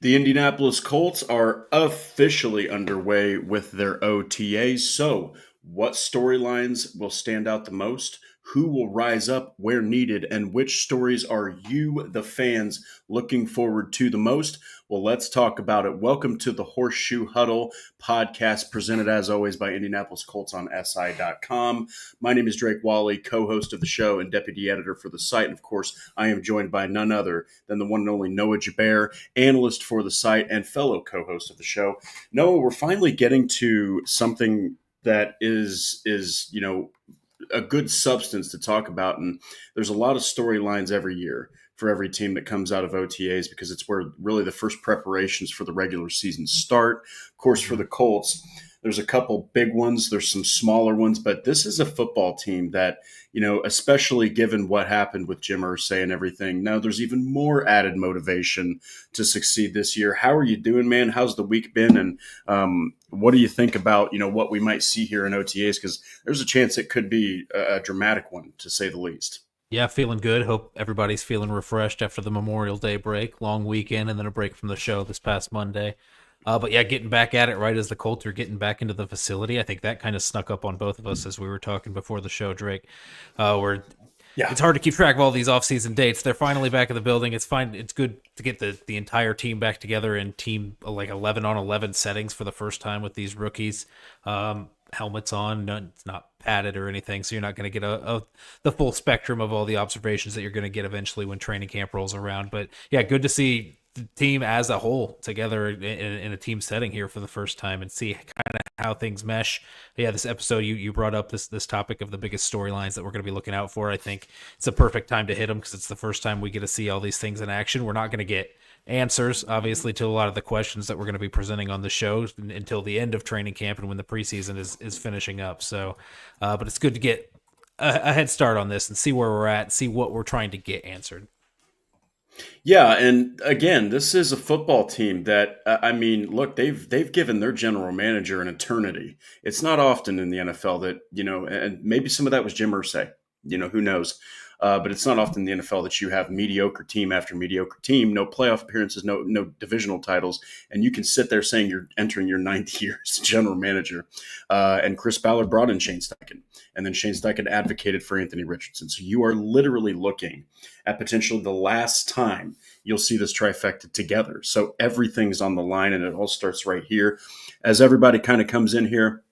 The Indianapolis Colts are officially underway with their OTAs. So, what storylines will stand out the most? Who will rise up where needed? And which stories are you, the fans, looking forward to the most? Well, let's talk about it. Welcome to the Horseshoe Huddle Podcast, presented as always by Indianapolis Colts on SI.com. My name is Drake Wally, co-host of the show and deputy editor for the site. And of course, I am joined by none other than the one and only Noah Gebert, analyst for the site and fellow co-host of the show. Noah, we're finally getting to something that is a good substance to talk about. And there's a lot of storylines every year for every team that comes out of OTAs because it's where really the first preparations for the regular season start. Of course, for the Colts, there's a couple big ones. There's some smaller ones, but this is a football team that, especially given what happened with Jim Irsay and everything, now there's even more added motivation to succeed this year. How are you doing, man? How's the week been? And what do you think about, what we might see here in OTAs? Because there's a chance it could be a dramatic one, to say the least. Yeah, feeling good. Hope everybody's feeling refreshed after the Memorial Day break, long weekend, and then a break from the show this past Monday. But yeah, getting back at it right as the Colts are getting back into the facility. I think that kind of snuck up on both of us as we were talking before the show, Drake. It's hard to keep track of all these off-season dates. They're finally back in the building. It's fine. It's good to get the entire team back together in team like 11-on-11 settings for the first time with these rookies. Helmets on, it's not padded or anything, so you're not going to get the full spectrum of all the observations that you're going to get eventually when training camp rolls around. But yeah, good to see the team as a whole together in a team setting here for the first time and see kind of how things mesh. But yeah, this episode you brought up this topic of the biggest storylines that we're going to be looking out for. I think it's a perfect time to hit them because it's the first time we get to see all these things in action. We're not going to get answers, obviously, to a lot of the questions that we're going to be presenting on the show until the end of training camp and when the preseason is finishing up. So, but it's good to get a head start on this and see where we're at, see what we're trying to get answered. Yeah, and again, this is a football team that look, they've given their general manager an eternity. It's not often in the NFL that and maybe some of that was Jim Irsay. Who knows? But it's not often in the NFL that you have mediocre team after mediocre team, no playoff appearances, no divisional titles, and you can sit there saying you're entering your ninth year as general manager. And Chris Ballard brought in Shane Steichen, and then Shane Steichen advocated for Anthony Richardson. So you are literally looking at potentially the last time you'll see this trifecta together. So everything's on the line, and it all starts right here. As everybody kind of comes in here,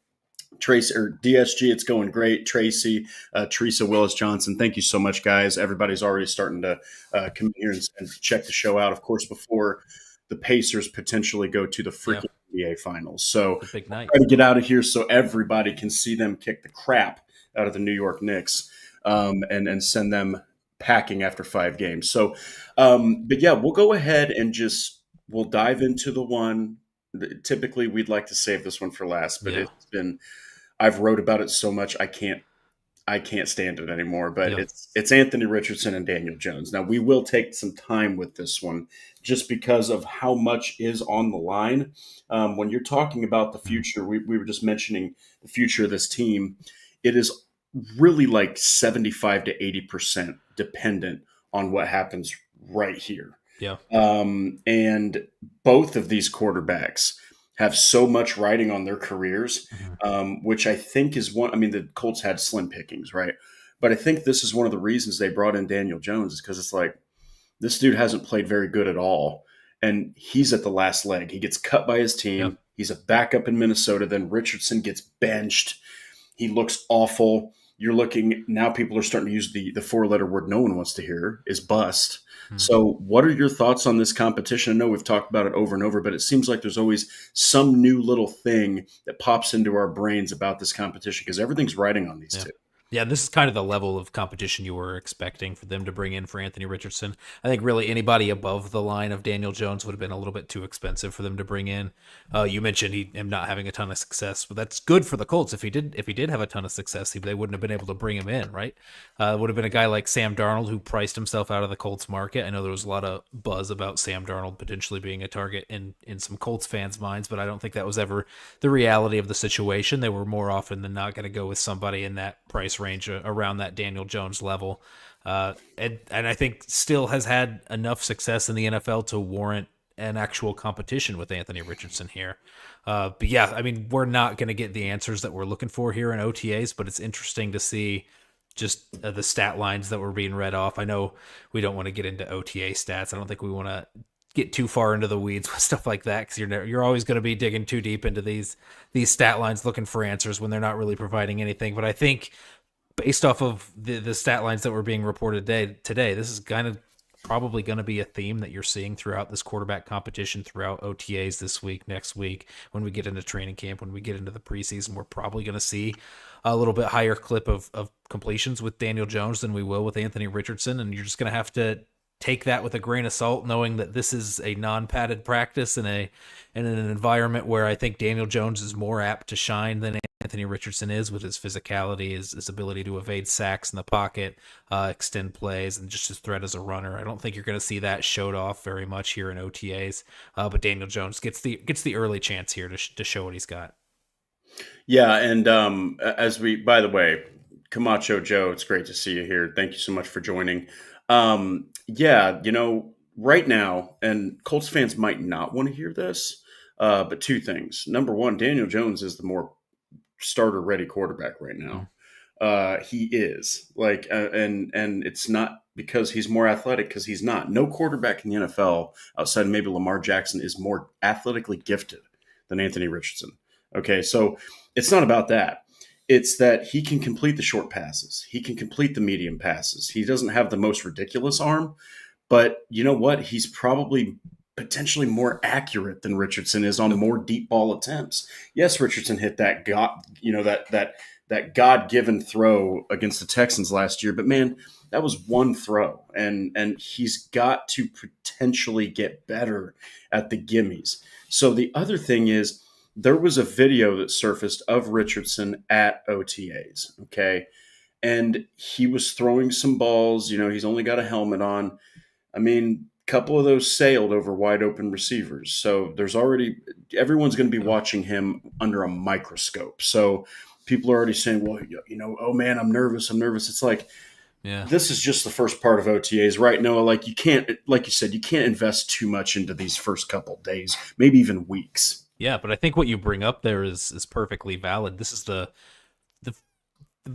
Tracy or DSG, it's going great. Tracy, Teresa Willis Johnson, thank you so much, guys. Everybody's already starting to come in here and check the show out, of course, before the Pacers potentially go to the freaking NBA Finals. So big night. Try to get out of here so everybody can see them kick the crap out of the New York Knicks and send them packing after 5 games. So, but yeah, we'll go ahead and we'll dive into the one. Typically, we'd like to save this one for last, but It's been. I've wrote about it so much I can't stand it anymore. But it's Anthony Richardson and Daniel Jones. Now we will take some time with this one just because of how much is on the line. When you're talking about the future, we were just mentioning the future of this team. It is really like 75 to 80% dependent on what happens right here. Yeah. And both of these quarterbacks have so much riding on their careers, which I think is one. I mean, the Colts had slim pickings, right? But I think this is one of the reasons they brought in Daniel Jones is because it's like, this dude hasn't played very good at all. And he's at the last leg. He gets cut by his team. Yep. He's a backup in Minnesota. Then Richardson gets benched. He looks awful. You're looking now, people are starting to use the 4-letter word no one wants to hear is bust. So what are your thoughts on this competition? I know we've talked about it over and over, but it seems like there's always some new little thing that pops into our brains about this competition because everything's riding on these two. Yeah, this is kind of the level of competition you were expecting for them to bring in for Anthony Richardson. I think really anybody above the line of Daniel Jones would have been a little bit too expensive for them to bring in. You mentioned him not having a ton of success, but that's good for the Colts. If he did have a ton of success, they wouldn't have been able to bring him in, right? It would have been a guy like Sam Darnold who priced himself out of the Colts market. I know there was a lot of buzz about Sam Darnold potentially being a target in some Colts fans' minds, but I don't think that was ever the reality of the situation. They were more often than not going to go with somebody in that price range around that Daniel Jones level. And I think still has had enough success in the NFL to warrant an actual competition with Anthony Richardson here. But yeah, I mean, we're not going to get the answers that we're looking for here in OTAs, but it's interesting to see just the stat lines that were being read off. I know we don't want to get into OTA stats. I don't think we want to get too far into the weeds with stuff like that, because you're always going to be digging too deep into these stat lines looking for answers when they're not really providing anything. But I think based off of the stat lines that were being reported today, this is kind of probably going to be a theme that you're seeing throughout this quarterback competition, throughout OTAs this week, next week, when we get into training camp, when we get into the preseason. We're probably going to see a little bit higher clip of completions with Daniel Jones than we will with Anthony Richardson, and you're just going to have to take that with a grain of salt, knowing that this is a non-padded practice in an environment where I think Daniel Jones is more apt to shine than Anthony Richardson is, with his physicality, his ability to evade sacks in the pocket, extend plays, and just his threat as a runner. I don't think you're going to see that showed off very much here in OTAs, but Daniel Jones gets the early chance here to show what he's got. Yeah, and by the way, Camacho Joe, it's great to see you here. Thank you so much for joining. Yeah, right now, and Colts fans might not want to hear this, but two things. Number one, Daniel Jones is the more starter-ready quarterback right now. He is and it's not because he's more athletic, because he's not. No quarterback in the NFL outside of maybe Lamar Jackson is more athletically gifted than Anthony Richardson. Okay, so it's not about that. It's that he can complete the short passes. He can complete the medium passes. He doesn't have the most ridiculous arm, but you know what? He's probably potentially more accurate than Richardson is on more deep ball attempts. Yes, Richardson hit that God-given throw against the Texans last year, but man, that was one throw, and he's got to potentially get better at the gimmies. So the other thing is, there was a video that surfaced of Richardson at OTAs, okay? And he was throwing some balls. He's only got a helmet on. I mean, a couple of those sailed over wide open receivers. So everyone's going to be watching him under a microscope. So people are already saying, well, oh man, I'm nervous. It's like, yeah, this is just the first part of OTAs, right, Noah? Like you said, you can't invest too much into these first couple days, maybe even weeks. Yeah, but I think what you bring up there is perfectly valid. This is the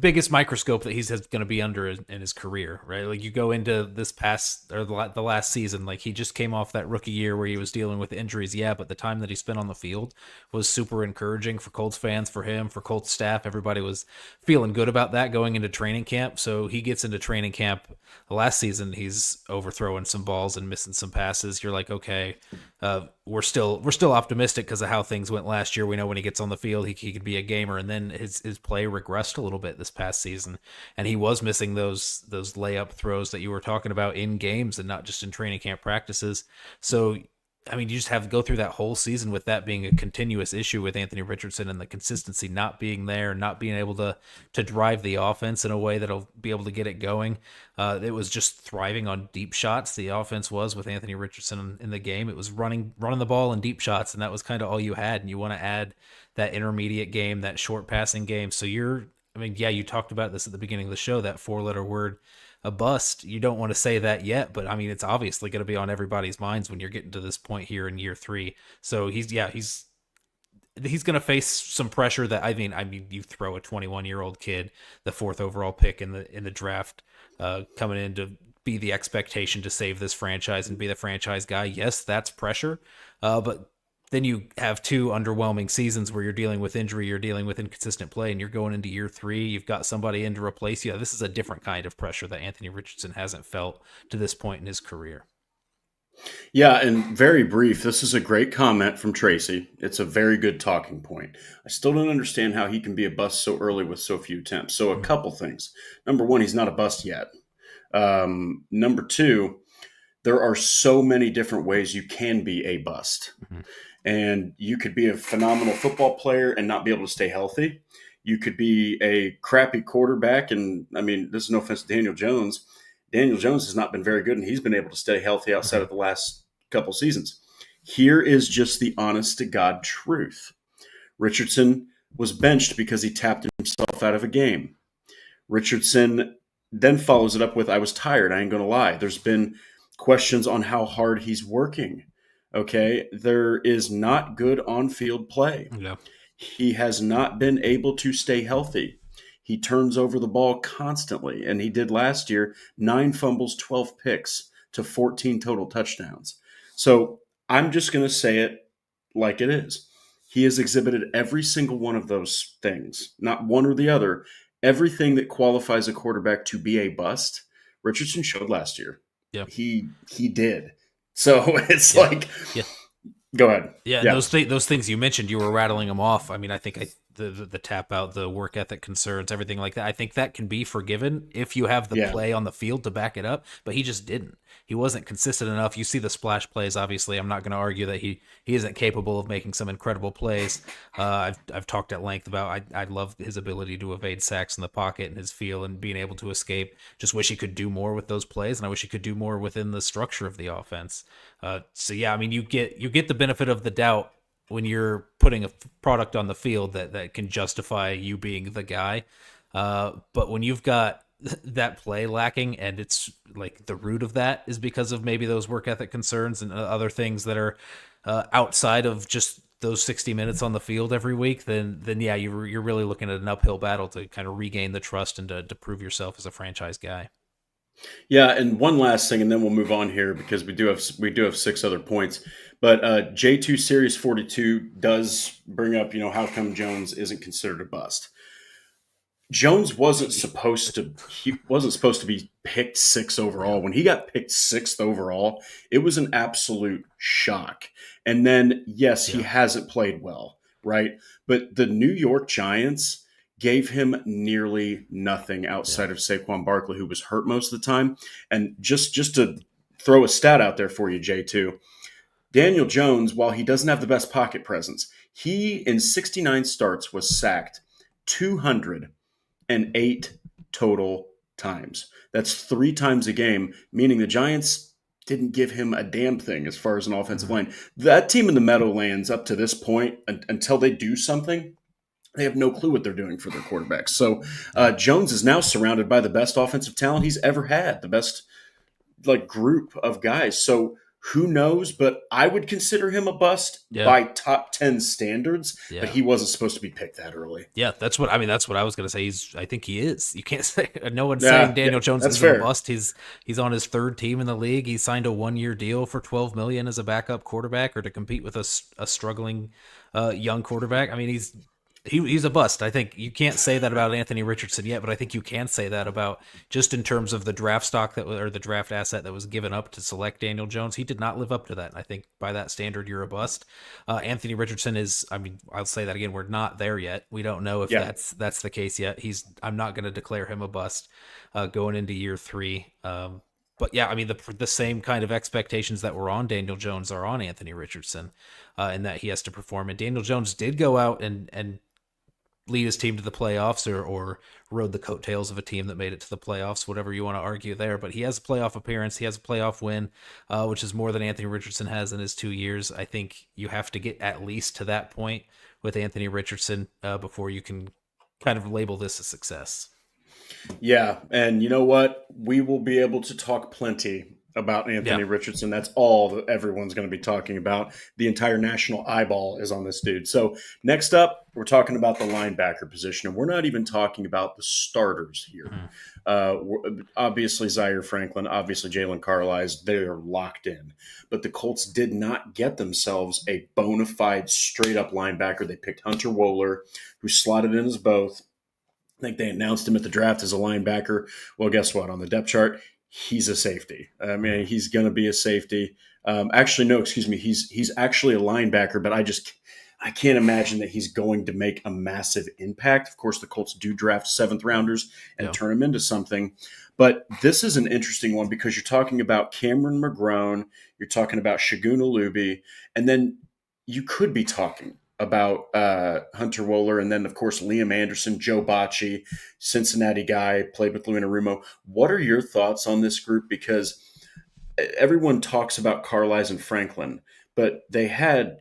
biggest microscope that he's going to be under in his career, right? Like you go into this the last season, like he just came off that rookie year where he was dealing with injuries. Yeah, but the time that he spent on the field was super encouraging for Colts fans, for him, for Colts staff. Everybody was feeling good about that going into training camp. So he gets into training camp last season. He's overthrowing some balls and missing some passes. You're like, okay, we're still optimistic because of how things went last year. We know when he gets on the field, he could be a gamer, and then his play regressed a little bit this past season, and he was missing those layup throws that you were talking about in games and not just in training camp practices. So I mean, you just have to go through that whole season with that being a continuous issue with Anthony Richardson and the consistency not being there, not being able to drive the offense in a way that'll be able to get it going. It was just thriving on deep shots. The offense was with Anthony Richardson in the game. It was running the ball in deep shots, and that was kind of all you had. And you want to add that intermediate game, that short passing game. So you talked about this at the beginning of the show, that 4-letter word, a bust. You don't want to say that yet, but I mean, it's obviously going to be on everybody's minds when you're getting to this point here in year 3. So he's going to face some pressure that, I mean, you throw a 21-year-old kid, the 4th overall pick in the draft, coming in to be the expectation to save this franchise and be the franchise guy. Yes, that's pressure. But then you have 2 underwhelming seasons where you're dealing with injury, you're dealing with inconsistent play, and you're going into year 3. You've got somebody in to replace you. This is a different kind of pressure that Anthony Richardson hasn't felt to this point in his career. Yeah, and very brief, this is a great comment from Tracy. It's a very good talking point. I still don't understand how he can be a bust so early with so few attempts. So a couple things. Number one, he's not a bust yet. Number two, there are so many different ways you can be a bust. Mm-hmm. And you could be a phenomenal football player and not be able to stay healthy. You could be a crappy quarterback. And I mean, this is no offense to Daniel Jones. Daniel Jones has not been very good, and he's been able to stay healthy outside of the last couple seasons. Here is just the honest to God truth. Richardson was benched because he tapped himself out of a game. Richardson then follows it up with, I was tired. I ain't going to lie. There's been questions on how hard he's working. Okay. There is not good on field play. Yeah. He has not been able to stay healthy. He turns over the ball constantly, and he did last year 9 fumbles, 12 picks to 14 total touchdowns. So I'm just going to say it like it is. He has exhibited every single one of those things, not one or the other. Everything that qualifies a quarterback to be a bust, Richardson showed last year. Yeah. He did. So it's Yeah. like, Yeah. go ahead. Yeah, and Yeah. those things you mentioned, you were rattling them off. I mean, I think the tap out, the work ethic concerns, everything like that. I think that can be forgiven if you have the Yeah. play on the field to back it up. But he just didn't. He wasn't consistent enough. You see the splash plays. Obviously, I'm not going to argue that he isn't capable of making some incredible plays. I've talked at length about I love his ability to evade sacks in the pocket and his feel and being able to escape. Just wish he could do more with those plays, and I wish he could do more within the structure of the offense. So yeah, I mean, you get the benefit of the doubt when you're putting a product on the field that can justify you being the guy. But when you've got that play lacking, and it's like the root of that is because of maybe those work ethic concerns and other things that are outside of just those 60 minutes on the field every week, then yeah, you're really looking at an uphill battle to kind of regain the trust and to prove yourself as a franchise guy. Yeah, and one last thing, and then we'll move on here because we do have 6 other points. But J2 Series 42 does bring up, how come Jones isn't considered a bust. Jones wasn't supposed to be picked 6 overall. When he got picked 6th overall, it was an absolute shock. And then yes, he Yeah. hasn't played well, right? But the New York Giants gave him nearly nothing outside of Saquon Barkley, who was hurt most of the time. And just to throw a stat out there for you, J2, Daniel Jones, while he doesn't have the best pocket presence, he in 69 starts was sacked 208 total times. That's 3 times a game, meaning the Giants didn't give him a damn thing as far as an offensive line. That team in the Meadowlands up to this point, until they do something, they have no clue what they're doing for their quarterbacks. So Jones is now surrounded by the best offensive talent he's ever had, the best group of guys. So who knows? But I would consider him a bust by top 10 standards. Yeah. But he wasn't supposed to be picked that early. Yeah, that's what I was going to say. I think he is. You can't say no one's saying Daniel Jones is a bust. He's on his 3rd team in the league. He signed a 1-year deal for $12 million as a backup quarterback or to compete with a struggling young quarterback. I mean, he's a bust. I think you can't say that about Anthony Richardson yet, but I think you can say that about just in terms of the draft stock or the draft asset that was given up to select Daniel Jones. He did not live up to that. I think by that standard, you're a bust. Anthony Richardson is, I mean, I'll say that again. We're not there yet. We don't know if that's the case yet. I'm not going to declare him a bust going into year 3. But yeah, I mean, the same kind of expectations that were on Daniel Jones are on Anthony Richardson, and that he has to perform. And Daniel Jones did go out and lead his team to the playoffs or rode the coattails of a team that made it to the playoffs, whatever you want to argue there. But he has a playoff appearance. He has a playoff win, which is more than Anthony Richardson has in his 2 years. I think you have to get at least to that point with Anthony Richardson before you can kind of label this a success. Yeah, and you know what? We will be able to talk plenty about Anthony Richardson. That's all that everyone's going to be talking about. The entire national eyeball is on this dude. So next up, we're talking about the linebacker position, and we're not even talking about the starters here. Obviously, Zaire Franklin, obviously Jalen Carlisle, they're locked in. But the Colts did not get themselves a bona fide, straight-up linebacker. They picked Hunter Wohler, who slotted in as both. I think they announced him at the draft as a linebacker. Well, guess what? On the depth chart, he's a safety. I mean, he's going to be a safety. Actually, no, excuse me. He's actually a linebacker, but I can't imagine that he's going to make a massive impact. Of course, the Colts do draft 7th rounders and turn him into something. But this is an interesting one because you're talking about Cameron McGrone, you're talking about Shagun Alubi, and then you could be talking about Hunter Wohler, and then, of course, Liam Anderson, Joe Bocci, Cincinnati guy, played with Lou Anarumo. What are your thoughts on this group? Because everyone talks about Carlisle and Franklin, but they had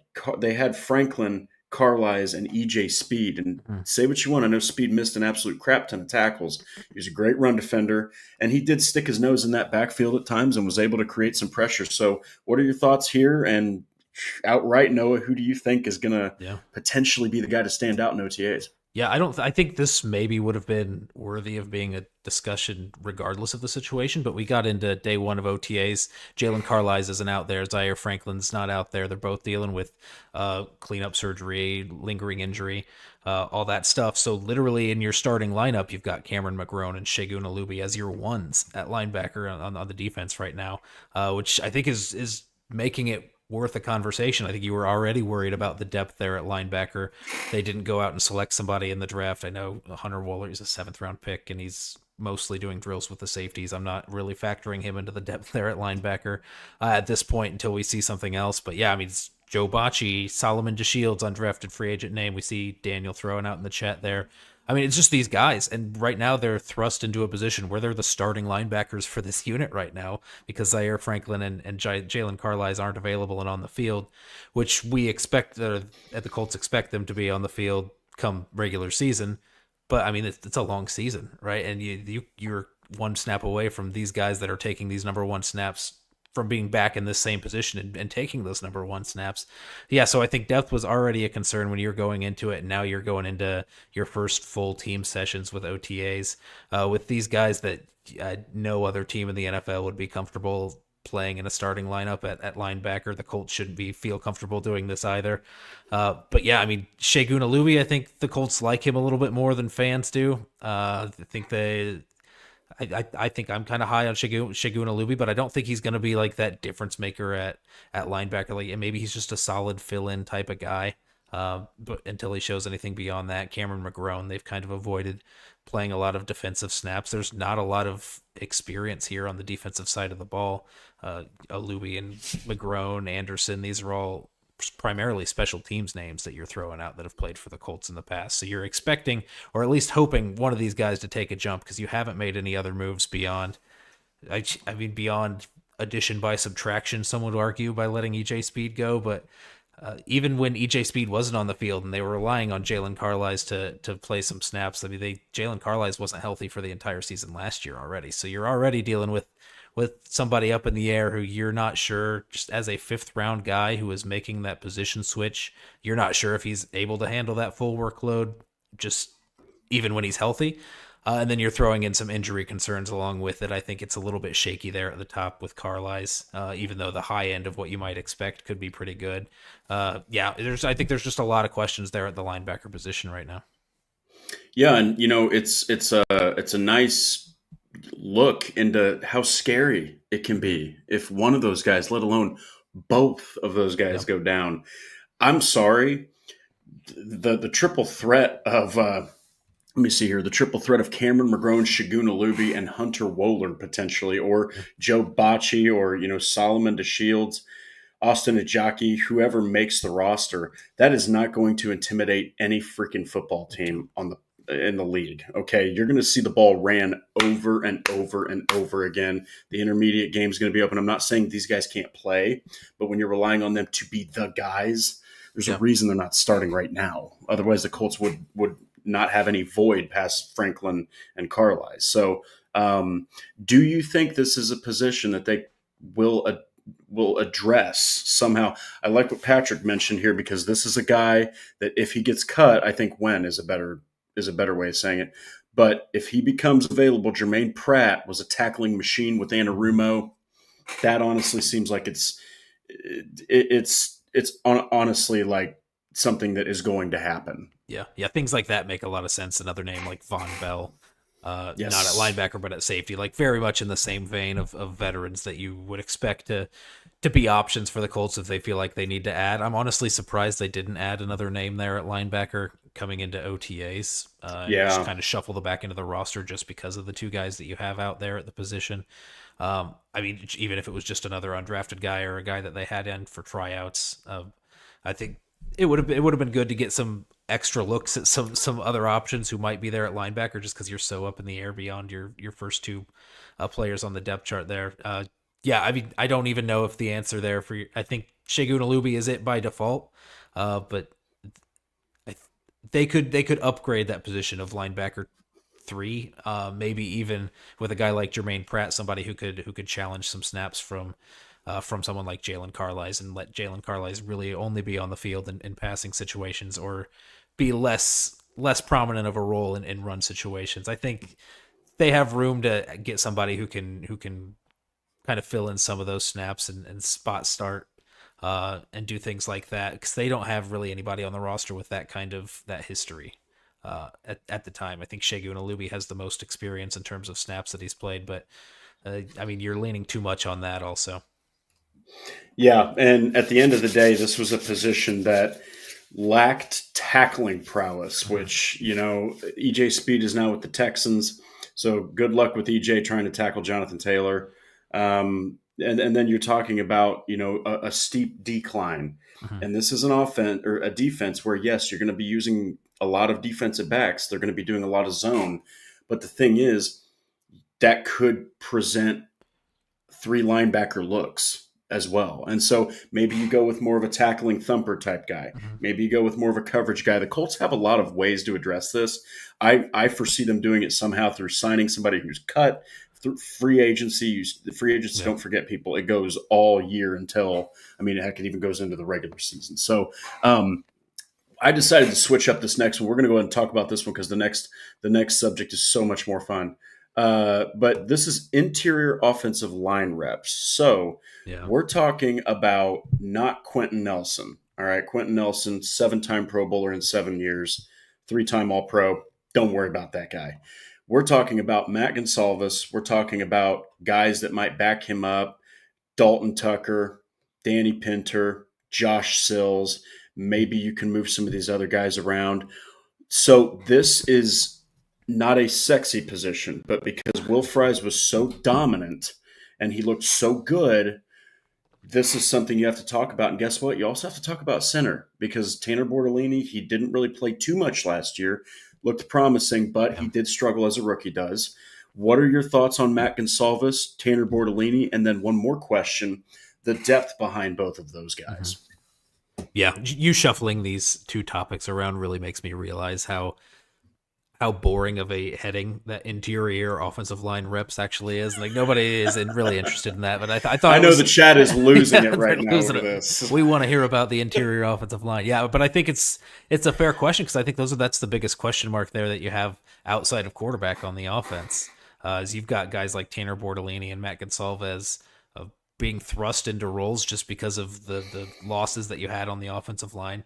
Franklin, Carlisle, and EJ Speed. And say what you want, I know Speed missed an absolute crap ton of tackles. He was a great run defender, and he did stick his nose in that backfield at times and was able to create some pressure. So what are your thoughts here? And outright, Noah, who do you think is going to Yeah. potentially be the guy to stand out in OTAs? Yeah, I think this maybe would have been worthy of being a discussion regardless of the situation, but we got into day one of OTAs. Jalen Carlisle isn't out there. Zaire Franklin's not out there. They're both dealing with cleanup surgery, lingering injury, all that stuff. So literally in your starting lineup, you've got Cameron McGrone and Shagun Alubi as your ones at linebacker on the defense right now, which I think is making it worth a conversation. I think you were already worried about the depth there at linebacker. They didn't go out and select somebody in the draft. I know Hunter Wohler is a 7th-round pick, and he's mostly doing drills with the safeties. I'm not really factoring him into the depth there at linebacker at this point until we see something else. But yeah, I mean, it's Joe Bocci, Solomon DeShields, undrafted free agent name. We see Daniel throwing out in the chat there. I mean, it's just these guys, and right now they're thrust into a position where they're the starting linebackers for this unit right now because Zaire Franklin and Jalen Carlisle aren't available and on the field, which we expect at the Colts expect them to be on the field come regular season. But I mean, it's a long season, right? And you're one snap away from these guys that are taking these number one snaps from being back in this same position and taking those number one snaps. Yeah, so I think depth was already a concern when you're going into it, and now you're going into your first full team sessions with OTAs with these guys that no other team in the NFL would be comfortable playing in a starting lineup at linebacker. The Colts shouldn't feel comfortable doing this either. But yeah, I mean, Shagun Alubi, I think the Colts like him a little bit more than fans do. I think I think I'm kind of high on Shagun Alubi, but I don't think he's going to be like that difference maker at linebacker. Like, and maybe he's just a solid fill-in type of guy. But until he shows anything beyond that, Cameron McGrone, they've kind of avoided playing a lot of defensive snaps. There's not a lot of experience here on the defensive side of the ball. Alubi and McGrone, Anderson, these are all primarily special teams names that you're throwing out that have played for the Colts in the past. So you're expecting, or at least hoping, one of these guys to take a jump because you haven't made any other moves beyond, I mean, beyond addition by subtraction, some would argue, by letting EJ Speed go. But even when EJ Speed wasn't on the field and they were relying on Jalen Carlisle to play some snaps, I mean, Jalen Carlisle wasn't healthy for the entire season last year already. So you're already dealing with somebody up in the air who you're not sure, just as a 5th-round guy who is making that position switch, you're not sure if he's able to handle that full workload, just even when he's healthy. And then you're throwing in some injury concerns along with it. I think it's a little bit shaky there at the top with Carlisle, even though the high end of what you might expect could be pretty good. Yeah, I think there's just a lot of questions there at the linebacker position right now. Yeah, and it's a nice look into how scary it can be if one of those guys, let alone both of those guys, go down. I'm sorry, the triple threat of let me see here, the triple threat of Cameron McGrone, Shagun Alubi, and Hunter Wohler potentially, or Joe Bocci, or Solomon DeShields, Austin Ajaki, whoever makes the roster, that is not going to intimidate any freaking football team in the league. Okay, you're going to see the ball ran over and over and over again. The intermediate game is going to be open. I'm not saying these guys can't play, but when you're relying on them to be the guys, there's a reason they're not starting right now. Otherwise, the Colts would not have any void past Franklin and Carlisle. So, do you think this is a position that they will address somehow? I like what Patrick mentioned here, because this is a guy that if he gets cut, I think when is a better way of saying it. But if he becomes available, Jermaine Pratt was a tackling machine with Anarumo. That honestly seems like it's honestly like something that is going to happen. Yeah, things like that make a lot of sense. Another name like Von Bell, not at linebacker but at safety, like very much in the same vein of veterans that you would expect to be options for the Colts if they feel like they need to add. I'm honestly surprised they didn't add another name there at linebacker coming into OTAs. Just kind of shuffle the back into the roster just because of the two guys that you have out there at the position. I mean, even if it was just another undrafted guy or a guy that they had in for tryouts, I think it would have been good to get some extra looks at some other options who might be there at linebacker, just because you're so up in the air beyond your first two players on the depth chart there. Yeah, I mean, I don't even know if the answer there I think Shagun Alubi is it by default, but they could upgrade that position of linebacker 3, maybe even with a guy like Jermaine Pratt, somebody who could challenge some snaps from from someone like Jalen Carlisle and let Jalen Carlisle really only be on the field in passing situations or be less prominent of a role in run situations. I think they have room to get somebody who can kind of fill in some of those snaps and spot start and do things like that because they don't have really anybody on the roster with that kind of that history at the time. I think Shegun Alubi has the most experience in terms of snaps that he's played, but I mean, you're leaning too much on that also. Yeah, and at the end of the day, this was a position that lacked tackling prowess, which, EJ Speed is now with the Texans. So good luck with EJ trying to tackle Jonathan Taylor. And then you're talking about, a steep decline. Mm-hmm. And this is an offense or a defense where, yes, you're going to be using a lot of defensive backs. They're going to be doing a lot of zone. But the thing is, that could present 3 linebacker looks as well. And so maybe you go with more of a tackling thumper type guy. Mm-hmm. Maybe you go with more of a coverage guy. The Colts have a lot of ways to address this. I foresee them doing it somehow through signing somebody who's cut, through free agency. The free agents, Don't forget, people, it goes all year until, heck, it even goes into the regular season. So I decided to switch up this next one. We're going to go ahead and talk about this one because the next subject is so much more fun. But this is interior offensive line reps. So we're talking about not Quentin Nelson. All right. Quentin Nelson, 7-time Pro Bowler in 7 years, 3-time All-Pro. Don't worry about that guy. We're talking about Matt Gonsalves. We're talking about guys that might back him up. Dalton Tucker, Danny Pinter, Josh Sills. Maybe you can move some of these other guys around. So this is not a sexy position, but because Will Fries was so dominant and he looked so good, this is something you have to talk about. And guess what? You also have to talk about center because Tanner Bortolini, he didn't really play too much last year, looked promising, but he did struggle as a rookie does. What are your thoughts on Matt Gonsalves, Tanner Bortolini? And then one more question, the depth behind both of those guys. Mm-hmm. Yeah, you shuffling these two topics around really makes me realize how boring of a heading that interior offensive line reps actually is. Like nobody is really interested in that, but I thought I know the chat is losing it right now over this. We want to hear about the interior offensive line. Yeah, but I think it's a fair question because I think that's the biggest question mark there that you have outside of quarterback on the offense. Is you've got guys like Tanner Bortolini and Matt Gonsalves being thrust into roles just because of the losses that you had on the offensive line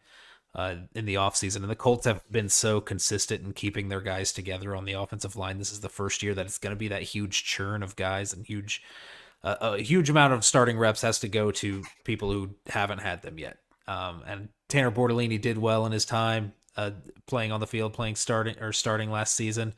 in the offseason. And the Colts have been so consistent in keeping their guys together on the offensive line. This is the first year that it's going to be that huge churn of guys and a huge amount of starting reps has to go to people who haven't had them yet. And Tanner Bortolini did well in his time playing on the field, starting last season.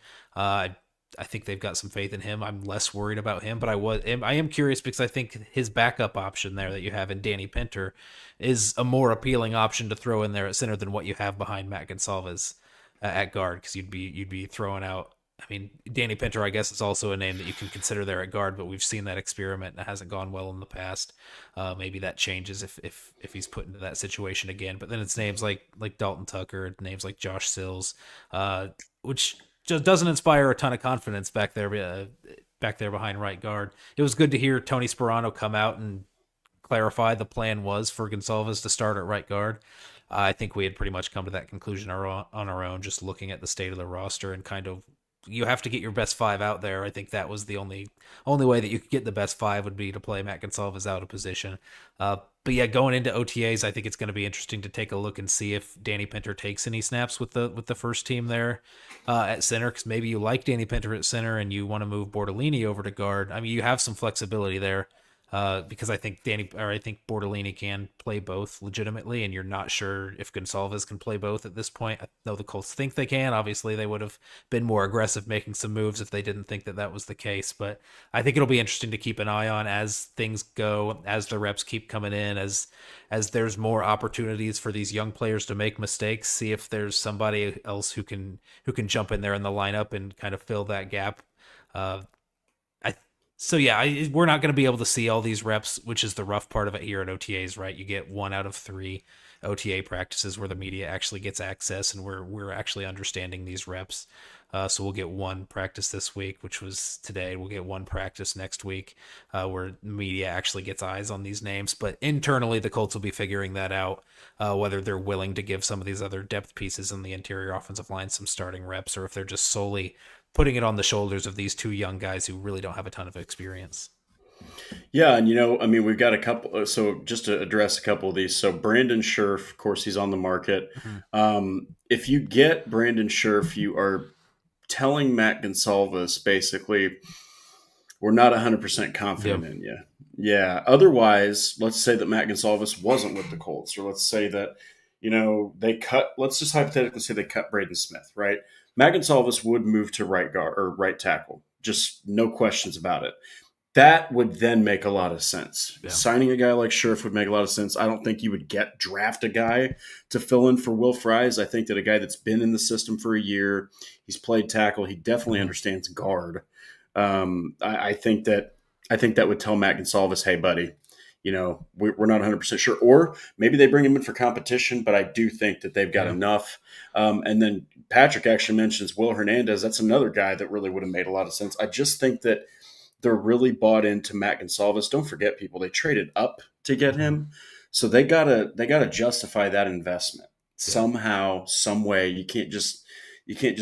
I think they've got some faith in him. I'm less worried about him, but I am curious because I think his backup option there that you have in Danny Pinter is a more appealing option to throw in there at center than what you have behind Matt Gonsalves at guard because you'd be throwing out. I mean, Danny Pinter, I guess, is also a name that you can consider there at guard, but we've seen that experiment and it hasn't gone well in the past. Maybe that changes if he's put into that situation again. But then it's names like Dalton Tucker, names like Josh Sills, which just doesn't inspire a ton of confidence back there behind right guard. It was good to hear Tony Sperano come out and clarify the plan was for Gonsalves to start at right guard. I think we had pretty much come to that conclusion on our own, just looking at the state of the roster and kind of you have to get your best 5 out there. I think that was the only way that you could get the best 5 would be to play Matt Gonsalves out of position. But yeah, going into OTAs, I think it's going to be interesting to take a look and see if Danny Pinter takes any snaps with the first team there at center, because maybe you like Danny Pinter at center and you want to move Bortolini over to guard. I mean, you have some flexibility there because I think Bortolini can play both legitimately, and you're not sure if Gonsalves can play both at this point. I know the Colts think they can. Obviously, they would have been more aggressive making some moves if they didn't think that was the case. But I think it'll be interesting to keep an eye on as things go, as the reps keep coming in, as there's more opportunities for these young players to make mistakes. See if there's somebody else who can jump in there in the lineup and kind of fill that gap. So yeah, we're not going to be able to see all these reps, which is the rough part of it here at OTAs, right? You get 1 out of 3 OTA practices where the media actually gets access and we're actually understanding these reps. So we'll get one practice this week, which was today. We'll get one practice next week where media actually gets eyes on these names. But internally, the Colts will be figuring that out, whether they're willing to give some of these other depth pieces in the interior offensive line some starting reps, or if they're just solely putting it on the shoulders of these two young guys who really don't have a ton of experience. Yeah, and I mean, we've got a couple. So just to address a couple of these, so Brandon Scherf, of course, he's on the market. Mhm. If you get Brandon Scherf, you are telling Matt Gonsalves basically, we're not 100% confident Yep. in you. Yeah. Otherwise, let's say that Matt Gonsalves wasn't with the Colts, or let's say that, they cut, let's just hypothetically say they cut Braden Smith, right? Matt Gonsalves would move to right guard or right tackle. Just no questions about it. That would then make a lot of sense. Yeah. Signing a guy like Scherf would make a lot of sense. I don't think you would draft a guy to fill in for Will Fries. I think that a guy that's been in the system for a year, he's played tackle, he definitely understands guard. I think that would tell Matt Gonsalves, hey, buddy, we're not 100% sure. Or maybe they bring him in for competition, but I do think that they've got enough. And then Patrick actually mentions Will Hernandez. That's another guy that really would have made a lot of sense. I just think that they're really bought into Matt Gonsalves. Don't forget, people, they traded up to get him. So they gotta justify that investment somehow, some way. You can't just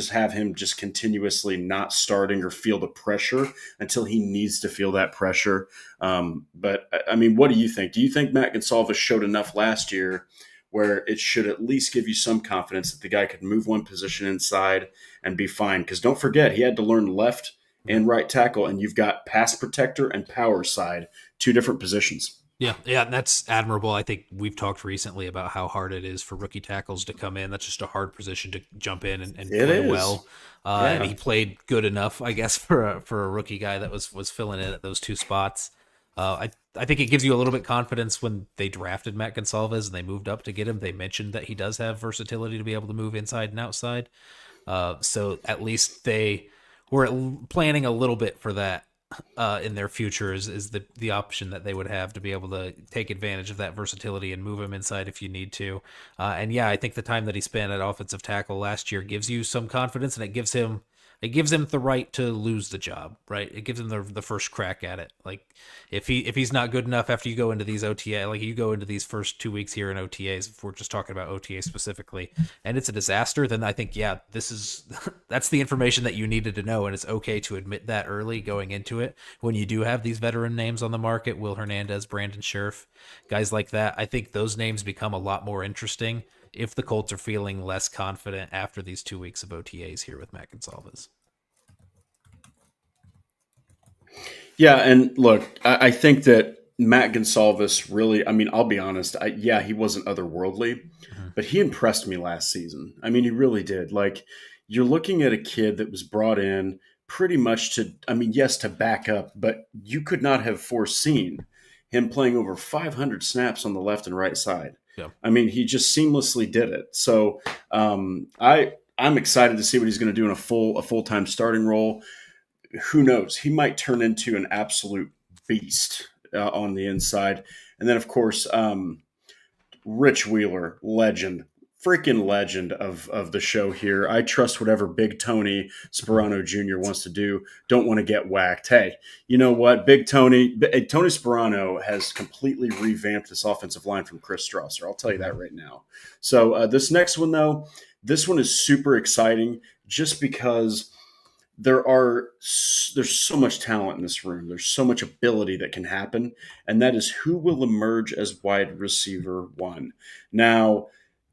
have him just continuously not starting or feel the pressure until he needs to feel that pressure. But I mean, what do you think? Do you think Matt Gonsalves showed enough last year where it should at least give you some confidence that the guy could move one position inside and be fine? Because don't forget, he had to learn left and right tackle, and you've got pass protector and power side, two different positions. Yeah, and that's admirable. I think we've talked recently about how hard it is for rookie tackles to come in. That's just a hard position to jump in and It play is. well. And Yeah. he played good enough, I guess, for a rookie guy that was filling in at those two spots. I think it gives you a little bit confidence when they drafted Matt Gonsalves and they moved up to get him. They mentioned that he does have versatility to be able to move inside and outside. So at least they were planning a little bit for that in their future is the option that they would have to be able to take advantage of that versatility and move him inside if you need to. And yeah, I think the time that he spent at offensive tackle last year gives you some confidence, and it gives him the right to lose the job, right? It gives him the first crack at it. Like if he's not good enough after you go into these OTA, like you go into these first 2 weeks here in OTAs, if we're just talking about OTA specifically, and it's a disaster, then I think that's the information that you needed to know, and it's okay to admit that early going into it. When you do have these veteran names on the market, Will Hernandez, Brandon Scherf, guys like that, I think those names become a lot more interesting if the Colts are feeling less confident after these 2 weeks of OTAs here with Matt Gonsalves. Yeah, and look, I think that Matt Gonsalves really, I mean, I'll be honest, yeah, he wasn't otherworldly, Mm-hmm. but he impressed me last season. I mean, he really did. Like, you're looking at a kid that was brought in pretty much to, I mean, yes, to back up, but you could not have foreseen him playing over 500 snaps on the left and right side. Yeah. I mean, he just seamlessly did it. So I'm excited to see what he's going to do in a full-time starting role. Who knows? He might turn into an absolute beast on the inside. And then, of course, Rich Wheeler, legend, freaking legend of the show here. I trust whatever Big Tony Sperano Jr. wants to do. Don't want to get whacked. Hey, you know what? Tony Sperano has completely revamped this offensive line from Chris Strasser. I'll tell you that right now. So this next one, though, this one is super exciting just because there's so much talent in this room. There's so much ability that can happen, and that is who will emerge as wide receiver one. Now,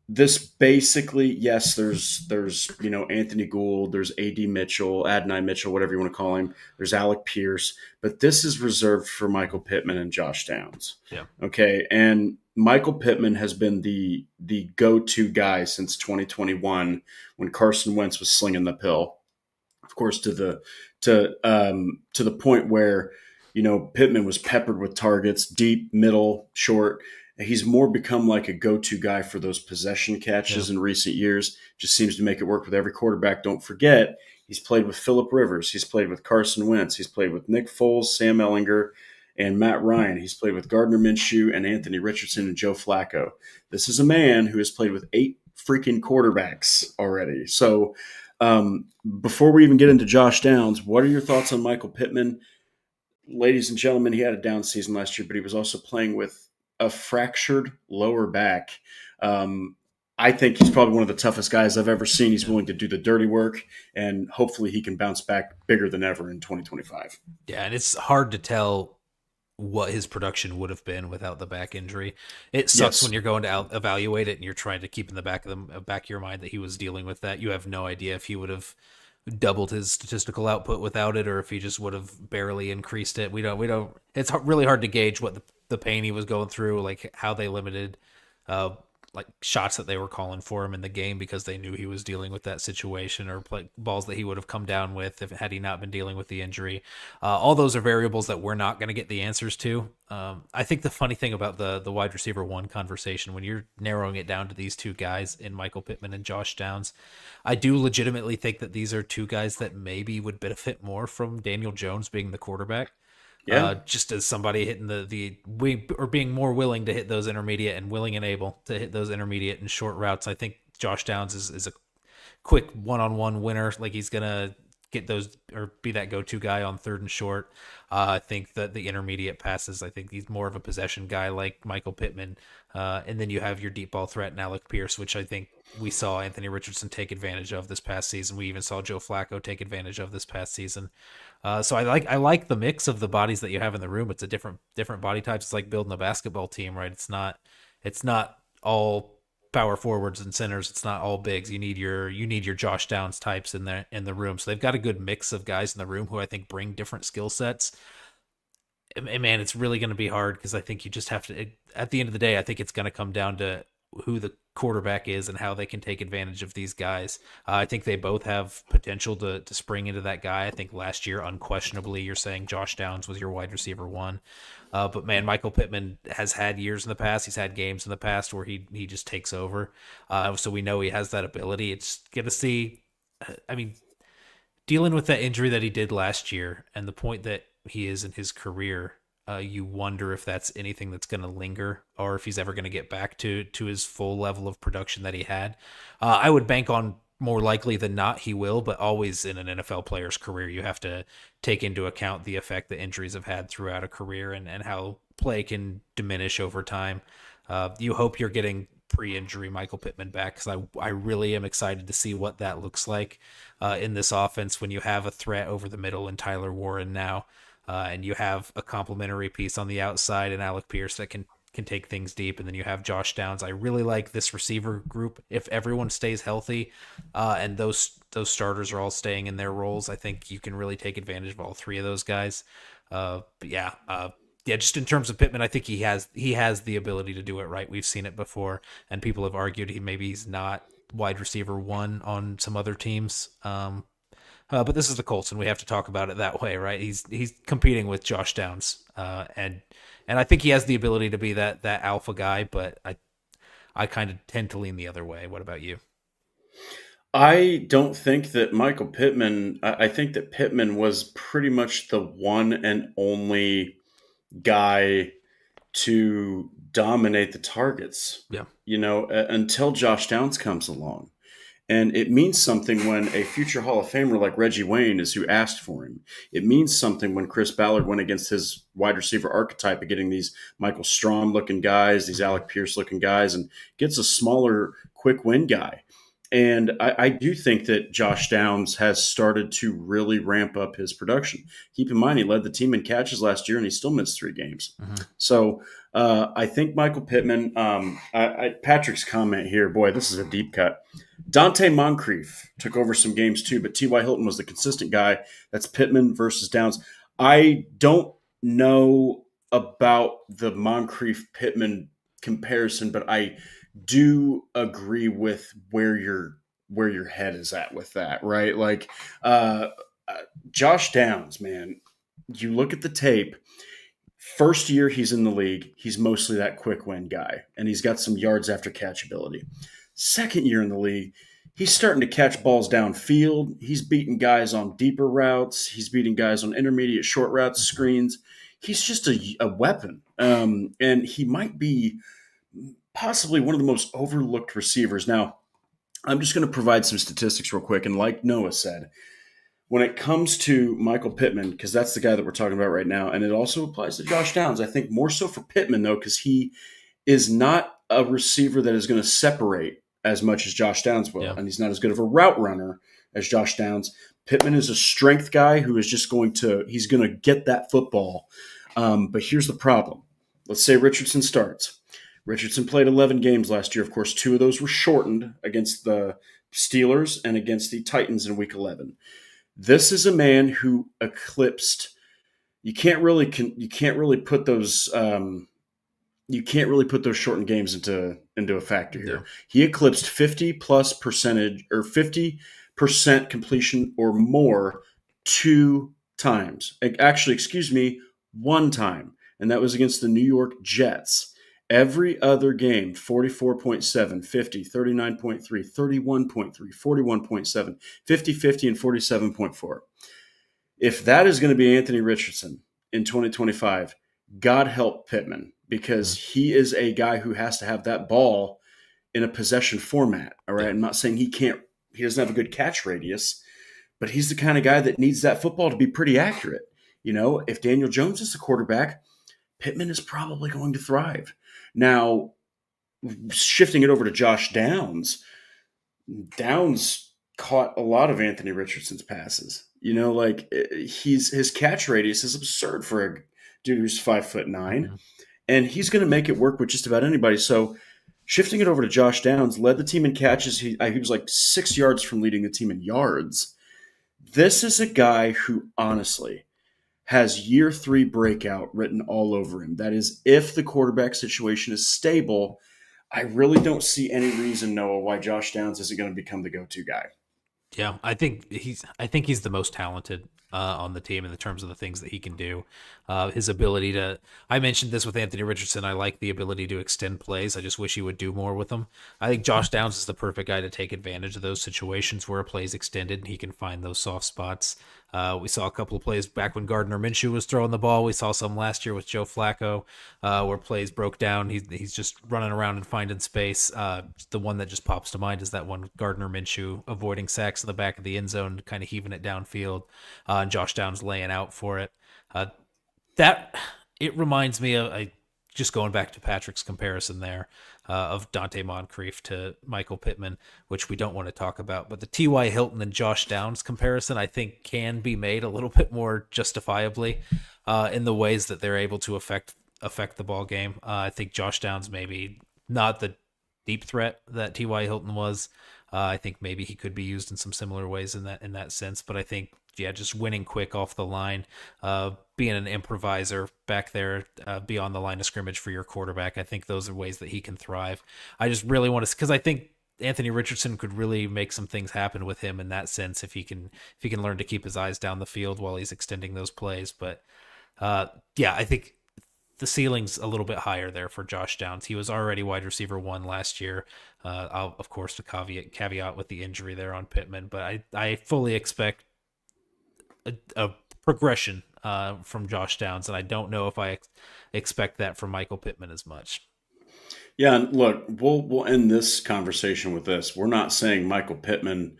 this basically, yes, there's Anthony Gould, there's A.D. Mitchell, Adonai Mitchell, whatever you want to call him. There's Alec Pierce, but this is reserved for Michael Pittman and Josh Downs. Yeah. Okay, and Michael Pittman has been the go-to guy since 2021 when Carson Wentz was slinging the pill. Of course, to the point where Pittman was peppered with targets, deep, middle, short. He's more become like a go-to guy for those possession catches in recent years. Just seems to make it work with every quarterback. Don't forget, he's played with Phillip Rivers. He's played with Carson Wentz. He's played with Nick Foles, Sam Ellinger, and Matt Ryan. He's played with Gardner Minshew and Anthony Richardson and Joe Flacco. This is a man who has played with 8 freaking quarterbacks already. So before we even get into Josh Downs, what are your thoughts on Michael Pittman? Ladies and gentlemen, he had a down season last year, but he was also playing with a fractured lower back. I think he's probably one of the toughest guys I've ever seen. He's willing to do the dirty work, and hopefully he can bounce back bigger than ever in 2025. Yeah, and it's hard to tell what his production would have been without the back injury. It sucks when Yes. you're going to evaluate it and you're trying to keep in the back of your mind that he was dealing with that. You have no idea if he would have doubled his statistical output without it, or if he just would have barely increased it. We don't. It's really hard to gauge what the pain he was going through, like how they limited, like shots that they were calling for him in the game because they knew he was dealing with that situation, or balls that he would have come down with if had he not been dealing with the injury. All those are variables that we're not going to get the answers to. I think the funny thing about the wide receiver one conversation, when you're narrowing it down to these two guys in Michael Pittman and Josh Downs, I do legitimately think that these are two guys that maybe would benefit more from Daniel Jones being the quarterback. Yeah. Just as somebody hitting the wing, or being more willing to hit those intermediate and willing and able to hit those intermediate and short routes. I think Josh Downs is a quick one-on-one winner. Like he's going to get those or be that go-to guy on third and short. I think that the intermediate passes, I think he's more of a possession guy like Michael Pittman. And then you have your deep ball threat in Alec Pierce, which I think we saw Anthony Richardson take advantage of this past season. We even saw Joe Flacco take advantage of this past season. So I like the mix of the bodies that you have in the room. It's a different body types. It's like building a basketball team, right? It's not all power forwards and centers. It's not all bigs. You need your Josh Downs types in the room. So they've got a good mix of guys in the room who I think bring different skill sets. And man, it's really going to be hard because I think you just have to. At the end of the day, I think it's going to come down to who the quarterback is and how they can take advantage of these guys. I think they both have potential to spring into that guy. I think last year, unquestionably, you're saying Josh Downs was your wide receiver one. But man, Michael Pittman has had years in the past. He's had games in the past where he just takes over. So we know he has that ability. It's going to see. I mean, dealing with that injury that he did last year and the point that he is in his career, you wonder if that's anything that's going to linger or if he's ever going to get back to his full level of production that he had. I would bank on more likely than not he will, but always in an NFL player's career, you have to take into account the effect that injuries have had throughout a career and how play can diminish over time. You hope you're getting pre-injury Michael Pittman back because I really am excited to see what that looks like in this offense when you have a threat over the middle in Tyler Warren now, and you have a complementary piece on the outside in Alec Pierce that can take things deep, and then you have Josh Downs. I really like this receiver group. If everyone stays healthy, and those starters are all staying in their roles, I think you can really take advantage of all three of those guys. But yeah, just in terms of Pittman, I think he has the ability to do it right. We've seen it before, and people have argued he's not wide receiver one on some other teams. But this is the Colts, and we have to talk about it that way, right? He's competing with Josh Downs, and I think he has the ability to be that alpha guy. But I kind of tend to lean the other way. What about you? I don't think that Michael Pittman, I think that Pittman was pretty much the one and only guy to dominate the targets, Yeah. until Josh Downs comes along. And it means something when a future Hall of Famer like Reggie Wayne is who asked for him. It means something when Chris Ballard went against his wide receiver archetype of getting these Michael Strahm looking guys, these Alec Pierce looking guys, and gets a smaller, quick win guy. And I do think that Josh Downs has started to really ramp up his production. Keep in mind, he led the team in catches last year, and he still missed 3 games. Mm-hmm. So I think Michael Pittman, Patrick's comment here, boy, this is a deep cut. Dante Moncrief took over some games too, but T.Y. Hilton was the consistent guy. That's Pittman versus Downs. I don't know about the Moncrief-Pittman comparison, but I do agree with where your head is at with that, right? Like Josh Downs, man, you look at the tape. First year he's in the league, he's mostly that quick win guy, and he's got some yards after catch ability. Second year in the league, he's starting to catch balls downfield. He's beating guys on deeper routes. He's beating guys on intermediate short routes, screens. he's just a weapon. And he might be possibly one of the most overlooked receivers. Now, I'm just going to provide some statistics real quick. And like Noah said, when it comes to Michael Pittman, because that's the guy that we're talking about right now, and it also applies to Josh Downs, I think more so for Pittman, though, because he is not a receiver that is going to separate as much as Josh Downs will. Yeah. And he's not as good of a route runner as Josh Downs. Pittman is a strength guy who is just he's going to get that football. But here's the problem. Let's say Richardson starts. Richardson played 11 games last year. Of course, 2 of those were shortened against the Steelers and against the Titans in Week 11. This is a man who eclipsed. You can't really put those shortened games into a factor here. Yeah. He eclipsed 50% or 50% completion or more 2 times. Actually, excuse me, 1 time, and that was against the New York Jets. Every other game, 44.7, 50, 39.3, 31.3, 41.7, 50, 50, and 47.4. If that is going to be Anthony Richardson in 2025, God help Pittman, because he is a guy who has to have that ball in a possession format. All right. I'm not saying he doesn't have a good catch radius, but he's the kind of guy that needs that football to be pretty accurate. If Daniel Jones is the quarterback, Pittman is probably going to thrive. Now, shifting it over to Josh Downs caught a lot of Anthony Richardson's passes. His catch radius is absurd for a dude who's 5'9", Mm-hmm. and he's going to make it work with just about anybody. So, shifting it over to Josh Downs, led the team in catches. He was like 6 yards from leading the team in yards. This is a guy who honestly has year 3 breakout written all over him. That is, if the quarterback situation is stable. I really don't see any reason, Noah, why Josh Downs isn't going to become the go-to guy. Yeah, I think he's the most talented on the team in the terms of the things that he can do. His ability to, I mentioned this with Anthony Richardson. I like the ability to extend plays. I just wish he would do more with them. I think Josh Downs is the perfect guy to take advantage of those situations where a play's extended and he can find those soft spots. We saw a couple of plays back when Gardner Minshew was throwing the ball. We saw some last year with Joe Flacco where plays broke down. He's just running around and finding space. The one that just pops to mind is that one with Gardner Minshew avoiding sacks in the back of the end zone, kind of heaving it downfield, and Josh Downs laying out for it. It reminds me of just going back to Patrick's comparison there of Dante Moncrief to Michael Pittman, which we don't want to talk about. But the T.Y. Hilton and Josh Downs comparison, I think, can be made a little bit more justifiably in the ways that they're able to affect the ball game. I think Josh Downs maybe not the deep threat that T.Y. Hilton was. I think maybe he could be used in some similar ways in that sense. But I think, just winning quick off the line, being an improviser back there beyond the line of scrimmage for your quarterback. I think those are ways that he can thrive. I just really want to, because I think Anthony Richardson could really make some things happen with him in that sense if he can learn to keep his eyes down the field while he's extending those plays. But I think the ceiling's a little bit higher there for Josh Downs. He was already wide receiver 1 last year. Of course, the caveat with the injury there on Pittman, but I fully expect a progression from Josh Downs, and I don't know if I expect that from Michael Pittman as much. Yeah, and look, we'll end this conversation with this. We're not saying Michael Pittman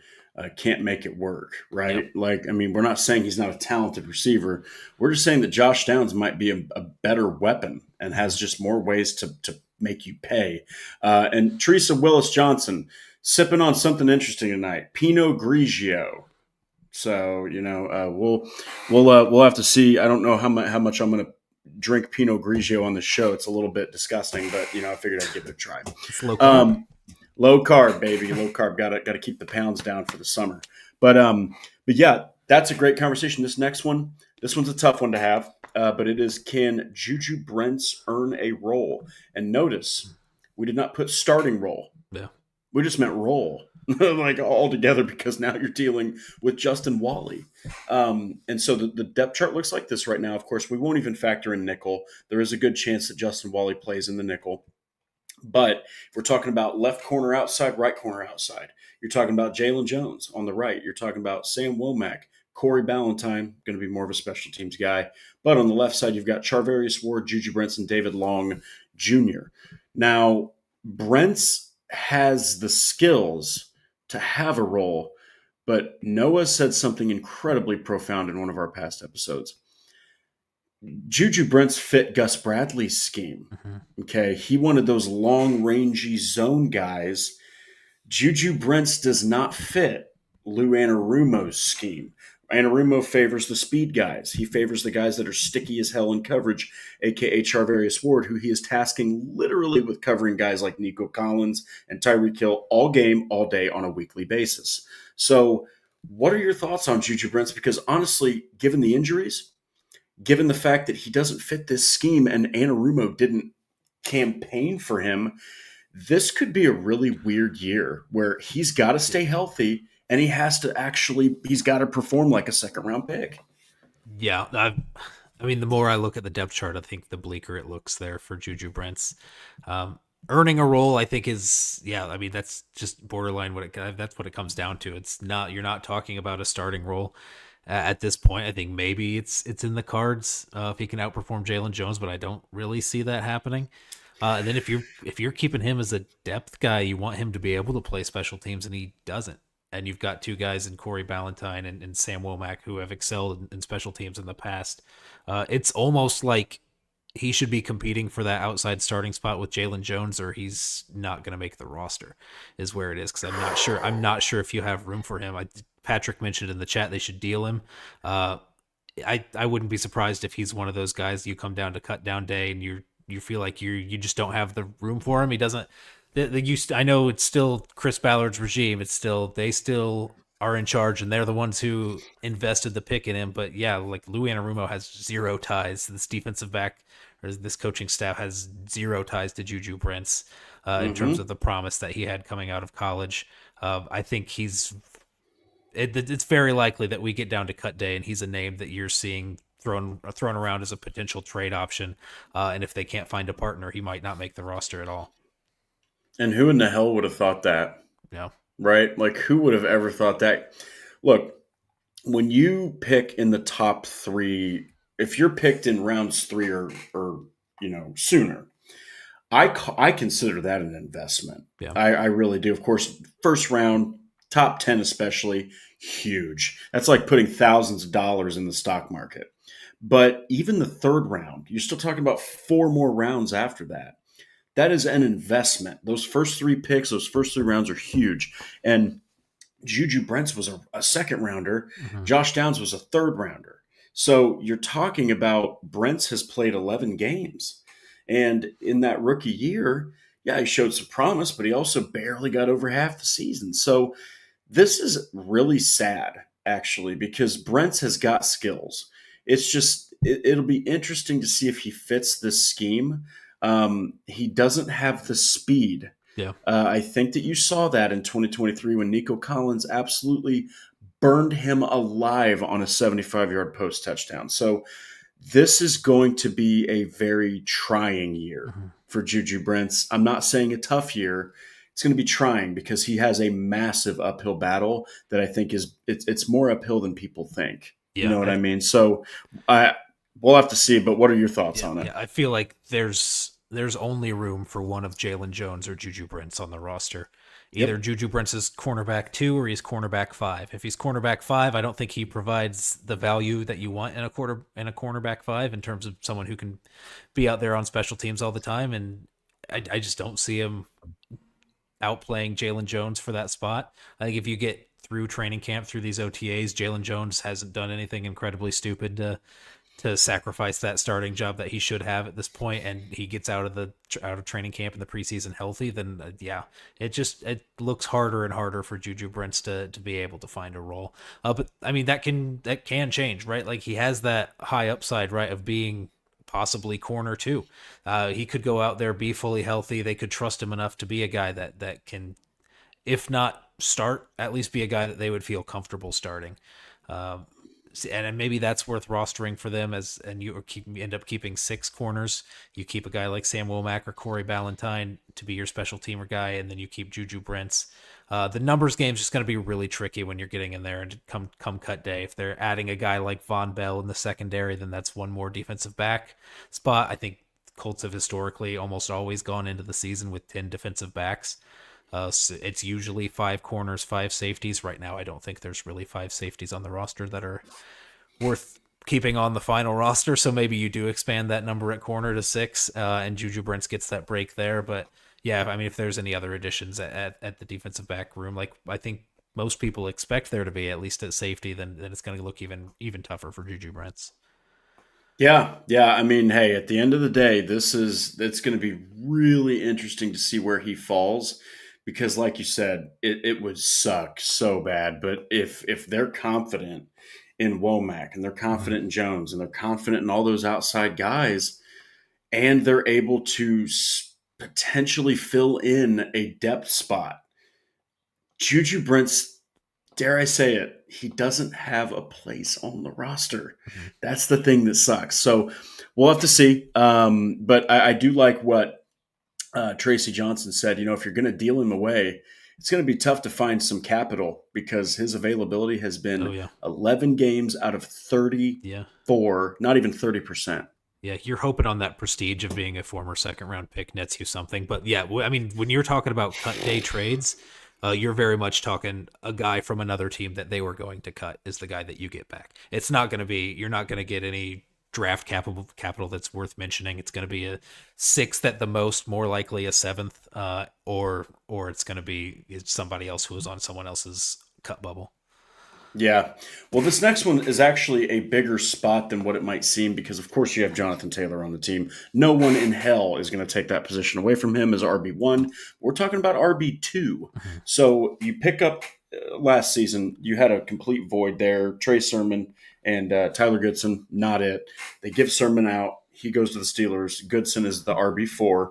can't make it work, right? Yep. We're not saying he's not a talented receiver. We're just saying that Josh Downs might be a better weapon and has just more ways to make you pay. And Teresa Willis Johnson sipping on something interesting tonight, Pinot Grigio. So we'll have to see. I don't know how much I'm going to drink Pinot Grigio on the show. It's a little bit disgusting, but I figured I'd give it a try. It's low carb. Low carb, baby. Low carb. Got to keep the pounds down for the summer. But yeah, that's a great conversation. This one's a tough one to have. But it is, can Juju Brents earn a role? And notice, we did not put starting role. Yeah. We just meant role. Like all together, because now you're dealing with Justin Wally. And so the depth chart looks like this right now. Of course, we won't even factor in nickel. There is a good chance that Justin Wally plays in the nickel. But if we're talking about left corner outside, right corner outside, you're talking about Jalen Jones on the right. You're talking about Sam Womack, Corey Ballantyne, going to be more of a special teams guy. But on the left side, you've got Charvarius Ward, Juju Brents, and David Long Jr. Now, Brents has the skills to have a role, but Noah said something incredibly profound in one of our past episodes. Juju Brents fit Gus Bradley's scheme. Mm-hmm. Okay. He wanted those long, rangy zone guys. Juju Brents does not fit Lou Anarumo's scheme. Anarumo favors the speed guys. He favors the guys that are sticky as hell in coverage, aka Charvarius Ward, who he is tasking literally with covering guys like Nico Collins and Tyreek Hill all game, all day on a weekly basis. So, what are your thoughts on Juju Brents? Because honestly, given the injuries, given the fact that he doesn't fit this scheme and Anarumo didn't campaign for him, this could be a really weird year where he's got to stay healthy and he's got to perform like a second round pick. Yeah. I mean, the more I look at the depth chart, I think the bleaker it looks there for Juju Brents. Earning a role, I think I mean, that's just borderline that's what it comes down to. You're not talking about a starting role at this point. I think maybe it's in the cards if he can outperform Jalen Jones, but I don't really see that happening. And then if you're keeping him as a depth guy, you want him to be able to play special teams, and he doesn't. And you've got two guys in Corey Ballantyne and Sam Womack who have excelled in special teams in the past. It's almost like he should be competing for that outside starting spot with Jalen Jones, or he's not going to make the roster, is where it is. Because I'm not sure if you have room for him. Patrick mentioned in the chat they should deal him. I wouldn't be surprised if he's one of those guys you come down to cut down day and you feel like you just don't have the room for him. He doesn't. I know it's still Chris Ballard's regime. They still are in charge, and they're the ones who invested the pick in him. But yeah, like Lou Anarumo has zero ties. This defensive back or this coaching staff has zero ties to Juju Brents in terms of the promise that he had coming out of college. I think it's very likely that we get down to cut day, and he's a name that you're seeing thrown around as a potential trade option. And if they can't find a partner, he might not make the roster at all. And who in the hell would have thought that? Yeah. Right? Like, who would have ever thought that? Look, when you pick in the top three, if you're picked in rounds 3 or sooner, I consider that an investment. Yeah. I really do. Of course, first round, top 10 especially, huge. That's like putting thousands of dollars in the stock market. But even the third round, you're still talking about 4 more rounds after that. That is an investment. Those first 3 picks, those first 3 rounds are huge. And Juju Brents was a second rounder. Mm-hmm. Josh Downs was a third rounder. So you're talking about Brents has played 11 games. And in that rookie year, yeah, he showed some promise, but he also barely got over half the season. So this is really sad, actually, because Brents has got skills. It's just, it'll be interesting to see if he fits this scheme. He doesn't have the speed. Yeah. I think that you saw that in 2023 when Nico Collins absolutely burned him alive on a 75-yard post touchdown. So this is going to be a very trying year for Juju Brents. I'm not saying a tough year. It's going to be trying because he has a massive uphill battle that I think it's more uphill than people think. Yeah, you know what I mean? So we'll have to see, but what are your thoughts on it? Yeah, I feel like there's only room for one of Jalen Jones or Juju Brents on the roster. Either Juju Brents is cornerback 2 or he's cornerback 5. If he's cornerback 5, I don't think he provides the value that you want in a cornerback 5 in terms of someone who can be out there on special teams all the time. And I just don't see him outplaying Jalen Jones for that spot. I think if you get through training camp, through these OTAs, Jalen Jones hasn't done anything incredibly stupid to sacrifice that starting job that he should have at this point, and he gets out of training camp in the preseason healthy, then it looks harder and harder for Juju Brents to be able to find a role. But I mean that can change, right? Like he has that high upside, right, of being possibly corner 2. He could go out there, be fully healthy. They could trust him enough to be a guy that can, if not start, at least be a guy that they would feel comfortable starting. and maybe that's worth rostering for them and you end up keeping 6 corners. You keep a guy like Sam Womack or Corey Ballantyne to be your special teamer guy, and then you keep Juju Brents. The numbers game is just going to be really tricky when you're getting in there and come cut day. If they're adding a guy like Von Bell in the secondary, then that's one more defensive back spot. I think Colts have historically almost always gone into the season with 10 defensive backs. So it's usually 5 corners, 5 safeties. Right now, I don't think there's really 5 safeties on the roster that are worth keeping on the final roster. So maybe you do expand that number at corner to 6, and Juju Brents gets that break there. But yeah, I mean, if there's any other additions at the defensive back room, like I think most people expect there to be at least at safety, then it's going to look even tougher for Juju Brents. Yeah, yeah. I mean, hey, at the end of the day, it's going to be really interesting to see where he falls because, like you said, it would suck so bad. But if they're confident in Womack and they're confident in Jones and they're confident in all those outside guys, and they're able to potentially fill in a depth spot, Juju Brents, dare I say it, he doesn't have a place on the roster. Mm-hmm. That's the thing that sucks. So we'll have to see. But I do like what Tracy Johnson said. You know, if you're going to deal him away, it's going to be tough to find some capital because his availability has been 11 games out of 34, not even 30%. Yeah, you're hoping on that prestige of being a former second-round pick nets you something. But yeah, I mean, when you're talking about cut day trades, you're very much talking a guy from another team that they were going to cut is the guy that you get back. It's not going to be, you're not going to get any draft capital that's worth mentioning. It's going to be a 6th at the most, more likely a 7th, or it's going to be somebody else who was on someone else's cut bubble. Yeah. Well, this next one is actually a bigger spot than what it might seem because, of course, you have Jonathan Taylor on the team. No one in hell is going to take that position away from him as RB1. We're talking about RB2. Mm-hmm. So you pick up last season, you had a complete void there. Trey Sermon and Tyler Goodson, not it. They give Sermon out. He goes to the Steelers. Goodson is the RB4.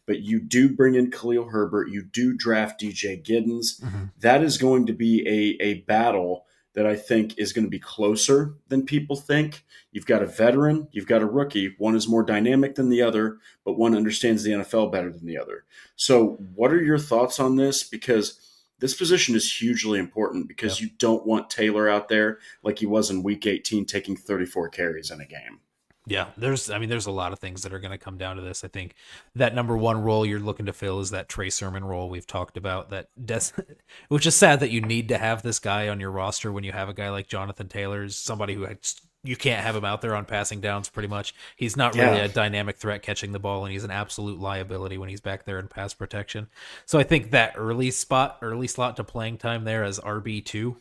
But you do bring in Khalil Herbert. You do draft DJ Giddens. Mm-hmm. That is going to be a battle that I think is going to be closer than people think. You've got a veteran, you've got a rookie. One is more dynamic than the other, but one understands the NFL better than the other. So what are your thoughts on this? Because this position is hugely important because you don't want Taylor out there like he was in Week 18 taking 34 carries in a game. Yeah, there's a lot of things that are going to come down to this. I think that number 1 role you're looking to fill is that Trey Sermon role we've talked about, which is sad that you need to have this guy on your roster when you have a guy like Jonathan Taylor, somebody who you can't have him out there on passing downs pretty much. He's not really a dynamic threat catching the ball, and he's an absolute liability when he's back there in pass protection. So I think that early slot to playing time there as RB2,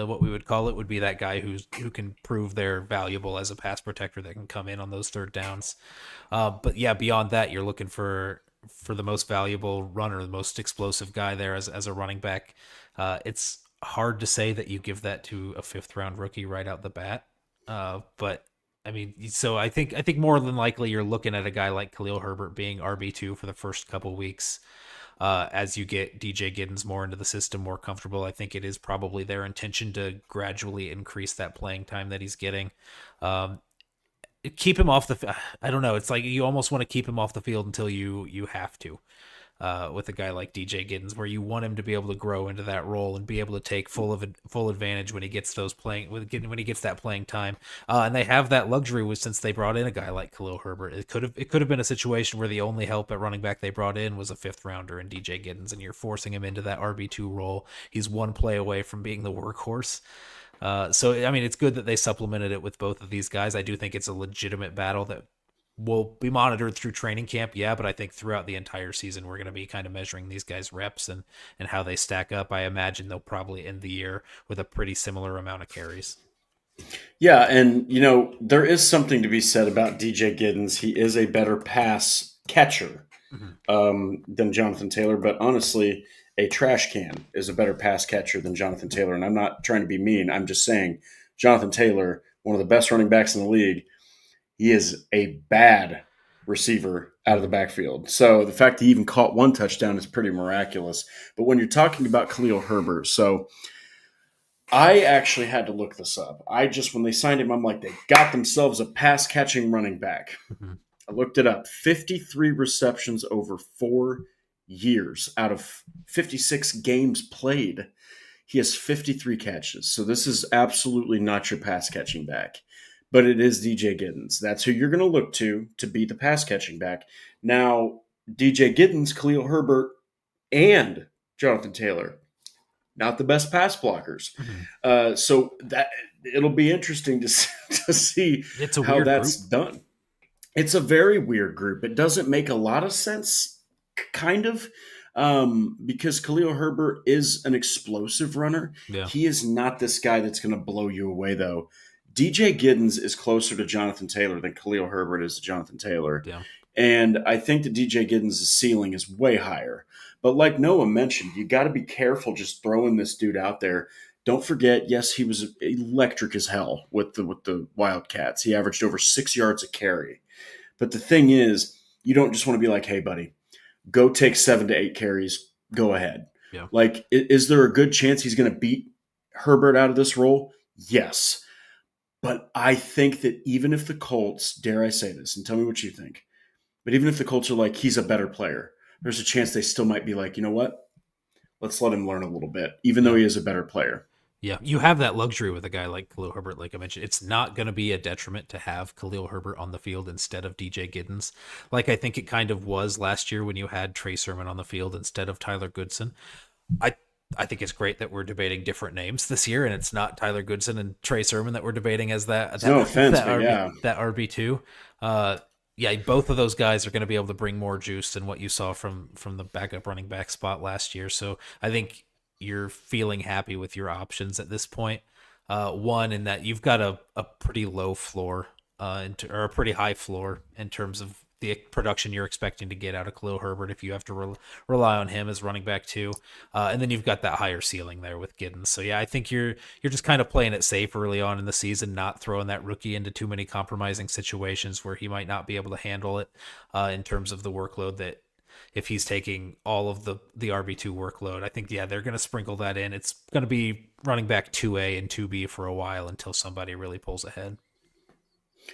what we would call it, would be that guy who can prove they're valuable as a pass protector that can come in on those third downs. But yeah, beyond that, you're looking for the most valuable runner, the most explosive guy there as a running back. It's hard to say that you give that to a 5th round rookie right out the bat. But I mean, so I think more than likely you're looking at a guy like Khalil Herbert being RB2 for the first couple weeks. As you get DJ Giddens more into the system, more comfortable, I think it is probably their intention to gradually increase that playing time that he's getting. Keep him off I don't know. It's like you almost want to keep him off the field until you have to. With a guy like DJ Giddens, where you want him to be able to grow into that role and be able to take full advantage when he gets when he gets that playing time. And they have that luxury since they brought in a guy like Khalil Herbert. It could have been a situation where the only help at running back they brought in was a 5th rounder in DJ Giddens, and you're forcing him into that RB2 role. He's one play away from being the workhorse. So I mean, it's good that they supplemented it with both of these guys. I do think it's a legitimate battle that will be monitored through training camp, but I think throughout the entire season, we're going to be kind of measuring these guys' reps and how they stack up. I imagine they'll probably end the year with a pretty similar amount of carries. Yeah, and, there is something to be said about DJ Giddens. He is a better pass catcher than Jonathan Taylor, but honestly, a trash can is a better pass catcher than Jonathan Taylor, and I'm not trying to be mean. I'm just saying Jonathan Taylor, one of the best running backs in the league, he is a bad receiver out of the backfield. So the fact that he even caught 1 touchdown is pretty miraculous. But when you're talking about Khalil Herbert, so I actually had to look this up. When they signed him, I'm like, they got themselves a pass catching running back. Mhm. I looked it up. 53 receptions over 4 years out of 56 games played. He has 53 catches. So this is absolutely not your pass catching back, but it is DJ Giddens. That's who you're going to look to be the pass catching back. Now, DJ Giddens, Khalil Herbert, and Jonathan Taylor, not the best pass blockers. Mhm. So that it'll be interesting to to see It's a how weird that's group. done. It's a very weird group. It doesn't make a lot of sense, kind of, because Khalil Herbert is an explosive runner. Yeah. He is not this guy that's going to blow you away, though. DJ Giddens is closer to Jonathan Taylor than Khalil Herbert is to Jonathan Taylor. Yeah. And I think that DJ Giddens' ceiling is way higher. But like Noah mentioned, you got to be careful just throwing this dude out there. Don't forget, yes, he was electric as hell with the Wildcats. He averaged over 6 yards a carry. But the thing is, you don't just want to be like, hey, buddy, go take 7 to 8 carries. Go ahead. Yeah. Like, is there a good chance he's going to beat Herbert out of this role? Yes. But I think that even if the Colts, dare I say this, and tell me what you think, but even if the Colts are like, he's a better player, there's a chance they still might be like, you know what? Let's let him learn a little bit, even though Yeah. he is a better player. Yeah, you have that luxury with a guy like Khalil Herbert, like I mentioned. It's not going to be a detriment to have Khalil Herbert on the field instead of DJ Giddens. Like I think it kind of was last year when you had Trey Sermon on the field instead of Tyler Goodson. I I think it's great that we're debating different names this year, and it's not Tyler Goodson and Trey Sermon that we're debating as No offense, but yeah. That RB2. Yeah, both of those guys are going to be able to bring more juice than what you saw from the backup running back spot last year. So I think you're feeling happy with your options at this point. One, in that you've got a pretty low floor, or a pretty high floor in terms of the production you're expecting to get out of Khalil Herbert if you have to rely on him as running back too. And then you've got that higher ceiling there with Giddens. So yeah, I think you're just kind of playing it safe early on in the season, not throwing that rookie into too many compromising situations where he might not be able to handle it in terms of the workload that if he's taking all of the RB2 workload. I think, yeah, they're going to sprinkle that in. It's going to be running back 2A and 2B for a while until somebody really pulls ahead.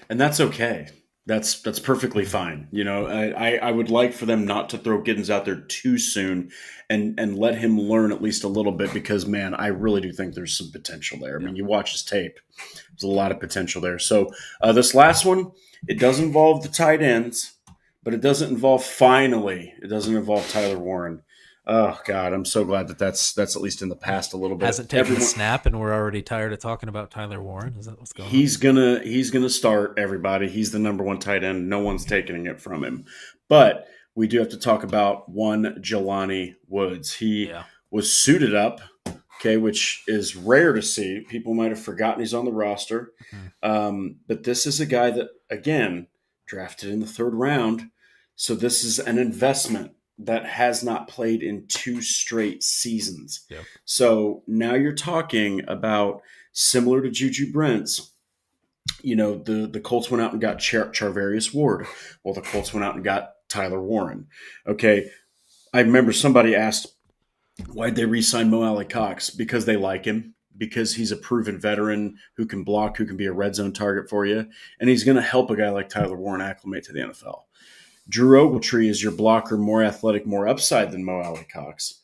And that's okay. That's perfectly fine. You know, I would like for them not to throw Giddens out there too soon and let him learn at least a little bit because, man, I really do think there's some potential there. I mean, you watch his tape. There's a lot of potential there. So this last one, it does involve the tight ends, but it doesn't involve Tyler Warren. Oh God, I'm so glad that that's at least in the past a little bit. Hasn't taken a snap, and we're already tired of talking about Tyler Warren. Is that what's going on? He's gonna start, everybody. He's the number one tight end. No one's taking it from him. But we do have to talk about one Jelani Woods. He was suited up, okay, which is rare to see. People might have forgotten he's on the roster. But this is a guy that, again, drafted in the 3rd round. So this is an investment that has not played in 2 straight seasons. Yeah. So now you're talking about, similar to Juju Brents, you know, the Colts went out and got Charvarius Ward. Well, the Colts went out and got Tyler Warren. Okay. I remember somebody asked, why'd they re-sign Mo Alley Cox? Because they like him, because he's a proven veteran who can block, who can be a red zone target for you. And he's going to help a guy like Tyler Warren acclimate to the NFL. Drew Ogletree is your blocker, more athletic, more upside than Mo Alley Cox.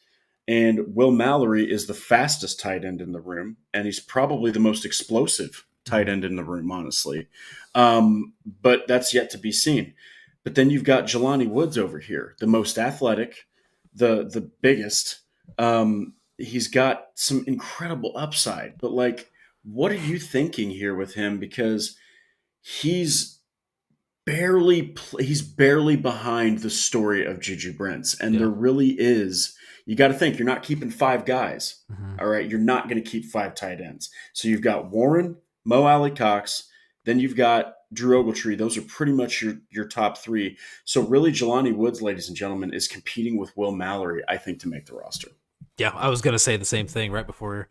And Will Mallory is the fastest tight end in the room, and he's probably the most explosive tight end in the room, honestly. But that's yet to be seen. But then you've got Jelani Woods over here, the most athletic, the biggest. He's got some incredible upside. But, like, what are you thinking here with him? Because he's barely behind the story of Juju Brents. And there really is, you got to think, you're not keeping 5 guys. All right. You're not going to keep 5 tight ends. So you've got Warren, Mo Alley Cox, then you've got Drew Ogletree. Those are pretty much your top 3. So really, Jelani Woods, ladies and gentlemen, is competing with Will Mallory, I think, to make the roster. Yeah, I was going to say the same thing right before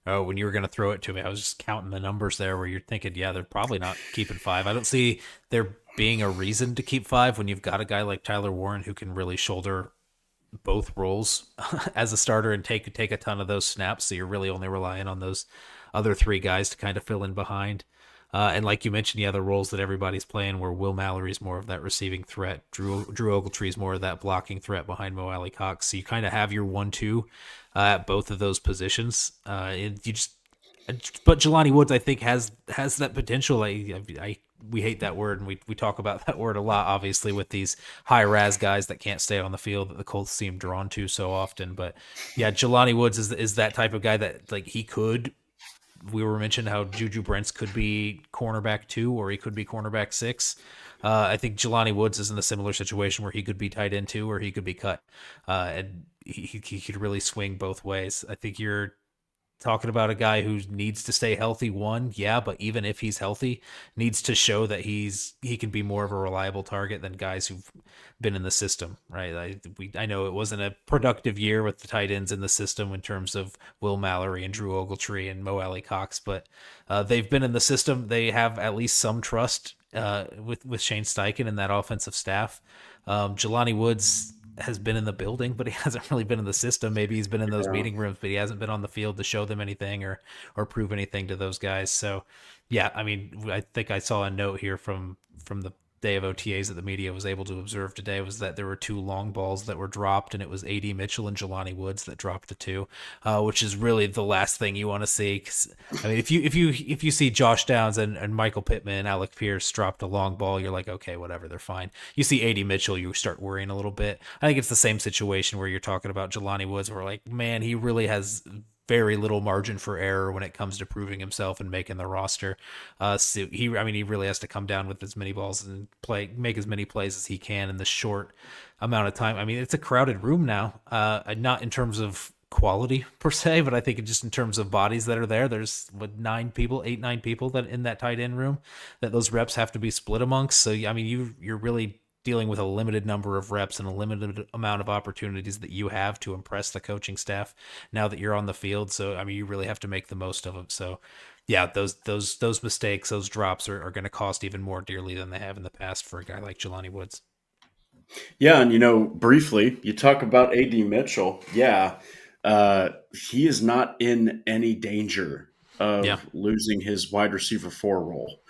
when you were going to throw it to me. I was just counting the numbers there where you're thinking, yeah, they're probably not keeping 5. I don't see there being a reason to keep 5 when you've got a guy like Tyler Warren who can really shoulder both roles as a starter and take a ton of those snaps. So you're really only relying on those other three guys to kind of fill in behind. And like you mentioned, the roles that everybody's playing, where Will Mallory's more of that receiving threat, Drew Ogletree's more of that blocking threat behind Mo Alley Cox. So you kind of have your 1-2 at both of those positions. But Jelani Woods, I think, has that potential. We hate that word, and we talk about that word a lot, obviously, with these high raz guys that can't stay on the field that the Colts seem drawn to so often. But yeah, Jelani Woods is that type of guy that, like, he could. We were mentioning how Juju Brents could be cornerback 2 or he could be cornerback 6. I think Jelani Woods is in a similar situation where he could be tight end 2 or he could be cut. And he could really swing both ways. I think you're talking about a guy who needs to stay healthy, but even if he's healthy, needs to show that he can be more of a reliable target than guys who've been in the system, right? I know it wasn't a productive year with the tight ends in the system in terms of Will Mallory and Drew Ogletree and Mo Alley Cox, but they've been in the system. They have at least some trust with Shane Steichen and that offensive staff. Jelani Woods has been in the building, but he hasn't really been in the system. Maybe he's been in those meeting rooms, but he hasn't been on the field to show them anything or prove anything to those guys. So, yeah, I mean, I think I saw a note here from the day of OTAs that the media was able to observe today was that there were 2 long balls that were dropped, and it was AD Mitchell and Jelani Woods that dropped the 2, which is really the last thing you want to see. 'Cause, I mean, if you see Josh Downs and Michael Pittman and Alec Pierce dropped a long ball, you're like, okay, whatever, they're fine. You see AD Mitchell, you start worrying a little bit. I think it's the same situation where you're talking about Jelani Woods, where, like, man, he really has very little margin for error when it comes to proving himself and making the roster. So he really has to come down with as many balls and make as many plays as he can in the short amount of time. I mean, it's a crowded room now, not in terms of quality per se, but I think just in terms of bodies that are there. There's 9 people that in that tight end room that those reps have to be split amongst. So I mean, you're really dealing with a limited number of reps and a limited amount of opportunities that you have to impress the coaching staff now that you're on the field. So, I mean, you really have to make the most of them. So, yeah, those mistakes, those drops are going to cost even more dearly than they have in the past for a guy like Jelani Woods. Yeah, and briefly, you talk about AD Mitchell. Yeah, he is not in any danger Yeah. of losing his wide receiver 4 role.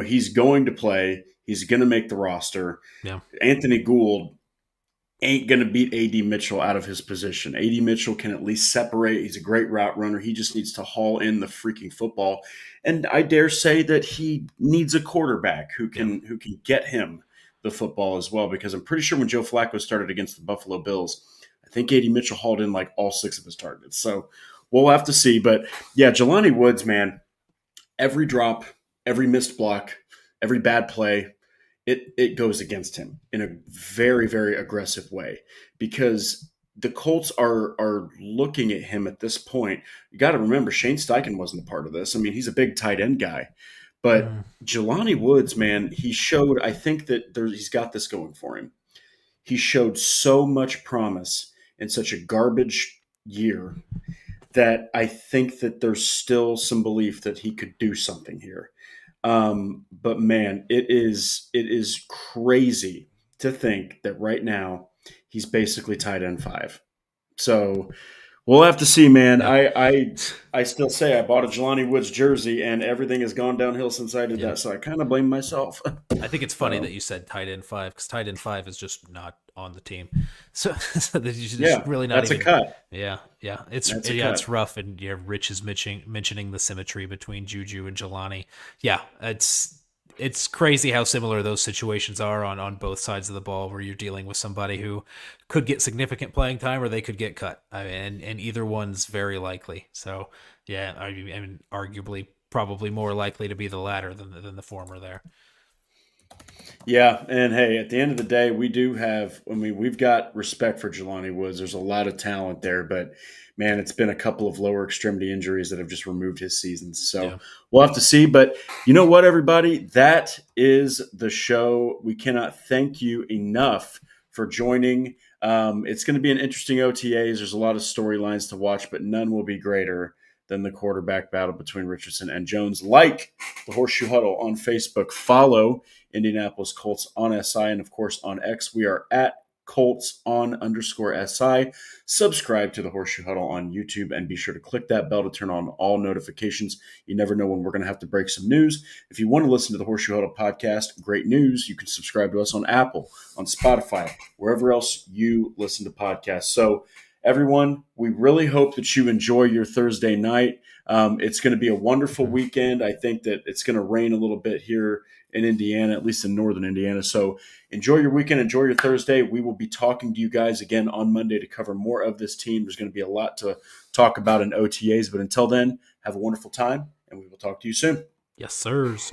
He's going to play. He's going to make the roster. Yeah. Anthony Gould ain't going to beat AD Mitchell out of his position. AD Mitchell can at least separate. He's a great route runner. He just needs to haul in the freaking football. And I dare say that he needs a quarterback who can get him the football as well, because I'm pretty sure when Joe Flacco started against the Buffalo Bills, I think AD Mitchell hauled in like all 6 of his targets. So we'll have to see. But yeah, Jelani Woods, man, every drop, every missed block, every bad play, it goes against him in a very, very aggressive way, because the Colts are looking at him at this point. You got to remember, Shane Steichen wasn't a part of this. I mean, he's a big tight end guy. But Jelani Woods, man, he showed, I think that he's got this going for him. He showed so much promise in such a garbage year that I think that there's still some belief that he could do something here. But man, it is crazy to think that right now he's basically tight end 5. So we'll have to see, man. Yeah. I still say I bought a Jelani Woods jersey, and everything has gone downhill since I did that. So I kind of blame myself. I think it's funny that you said tight end 5, because tight end 5 is just not on the team. So Yeah, really not that's even a cut. Yeah, it's That's a yeah, cut. it's rough, and yeah, Rich is mentioning the symmetry between Juju and Jelani. Yeah, it's crazy how similar those situations are on both sides of the ball, where you're dealing with somebody who could get significant playing time or they could get cut. I mean, and either one's very likely. So yeah, I mean, arguably probably more likely to be the latter than the former there. Yeah, and hey, at the end of the day, we've got respect for Jelani Woods. There's a lot of talent there, but man, it's been a couple of lower extremity injuries that have just removed his seasons. So Yeah. we'll have to see. But you know what, everybody? That is the show. We cannot thank you enough for joining. It's going to be an interesting OTAs. There's a lot of storylines to watch, but none will be greater than the quarterback battle between Richardson and Jones. Like the Horseshoe Huddle on Facebook. Follow Indianapolis Colts on SI, and of course on X. We are at Colts _SI. Subscribe to the Horseshoe Huddle on YouTube and be sure to click that bell to turn on all notifications. You never know when we're going to have to break some news. If you want to listen to the Horseshoe Huddle podcast, great news. You can subscribe to us on Apple, on Spotify, wherever else you listen to podcasts. So, everyone, we really hope that you enjoy your Thursday night. It's going to be a wonderful weekend. I think that it's going to rain a little bit here in Indiana, at least in northern Indiana. So enjoy your weekend. Enjoy your Thursday. We will be talking to you guys again on Monday to cover more of this team. There's going to be a lot to talk about in OTAs. But until then, have a wonderful time, and we will talk to you soon. Yes, sirs.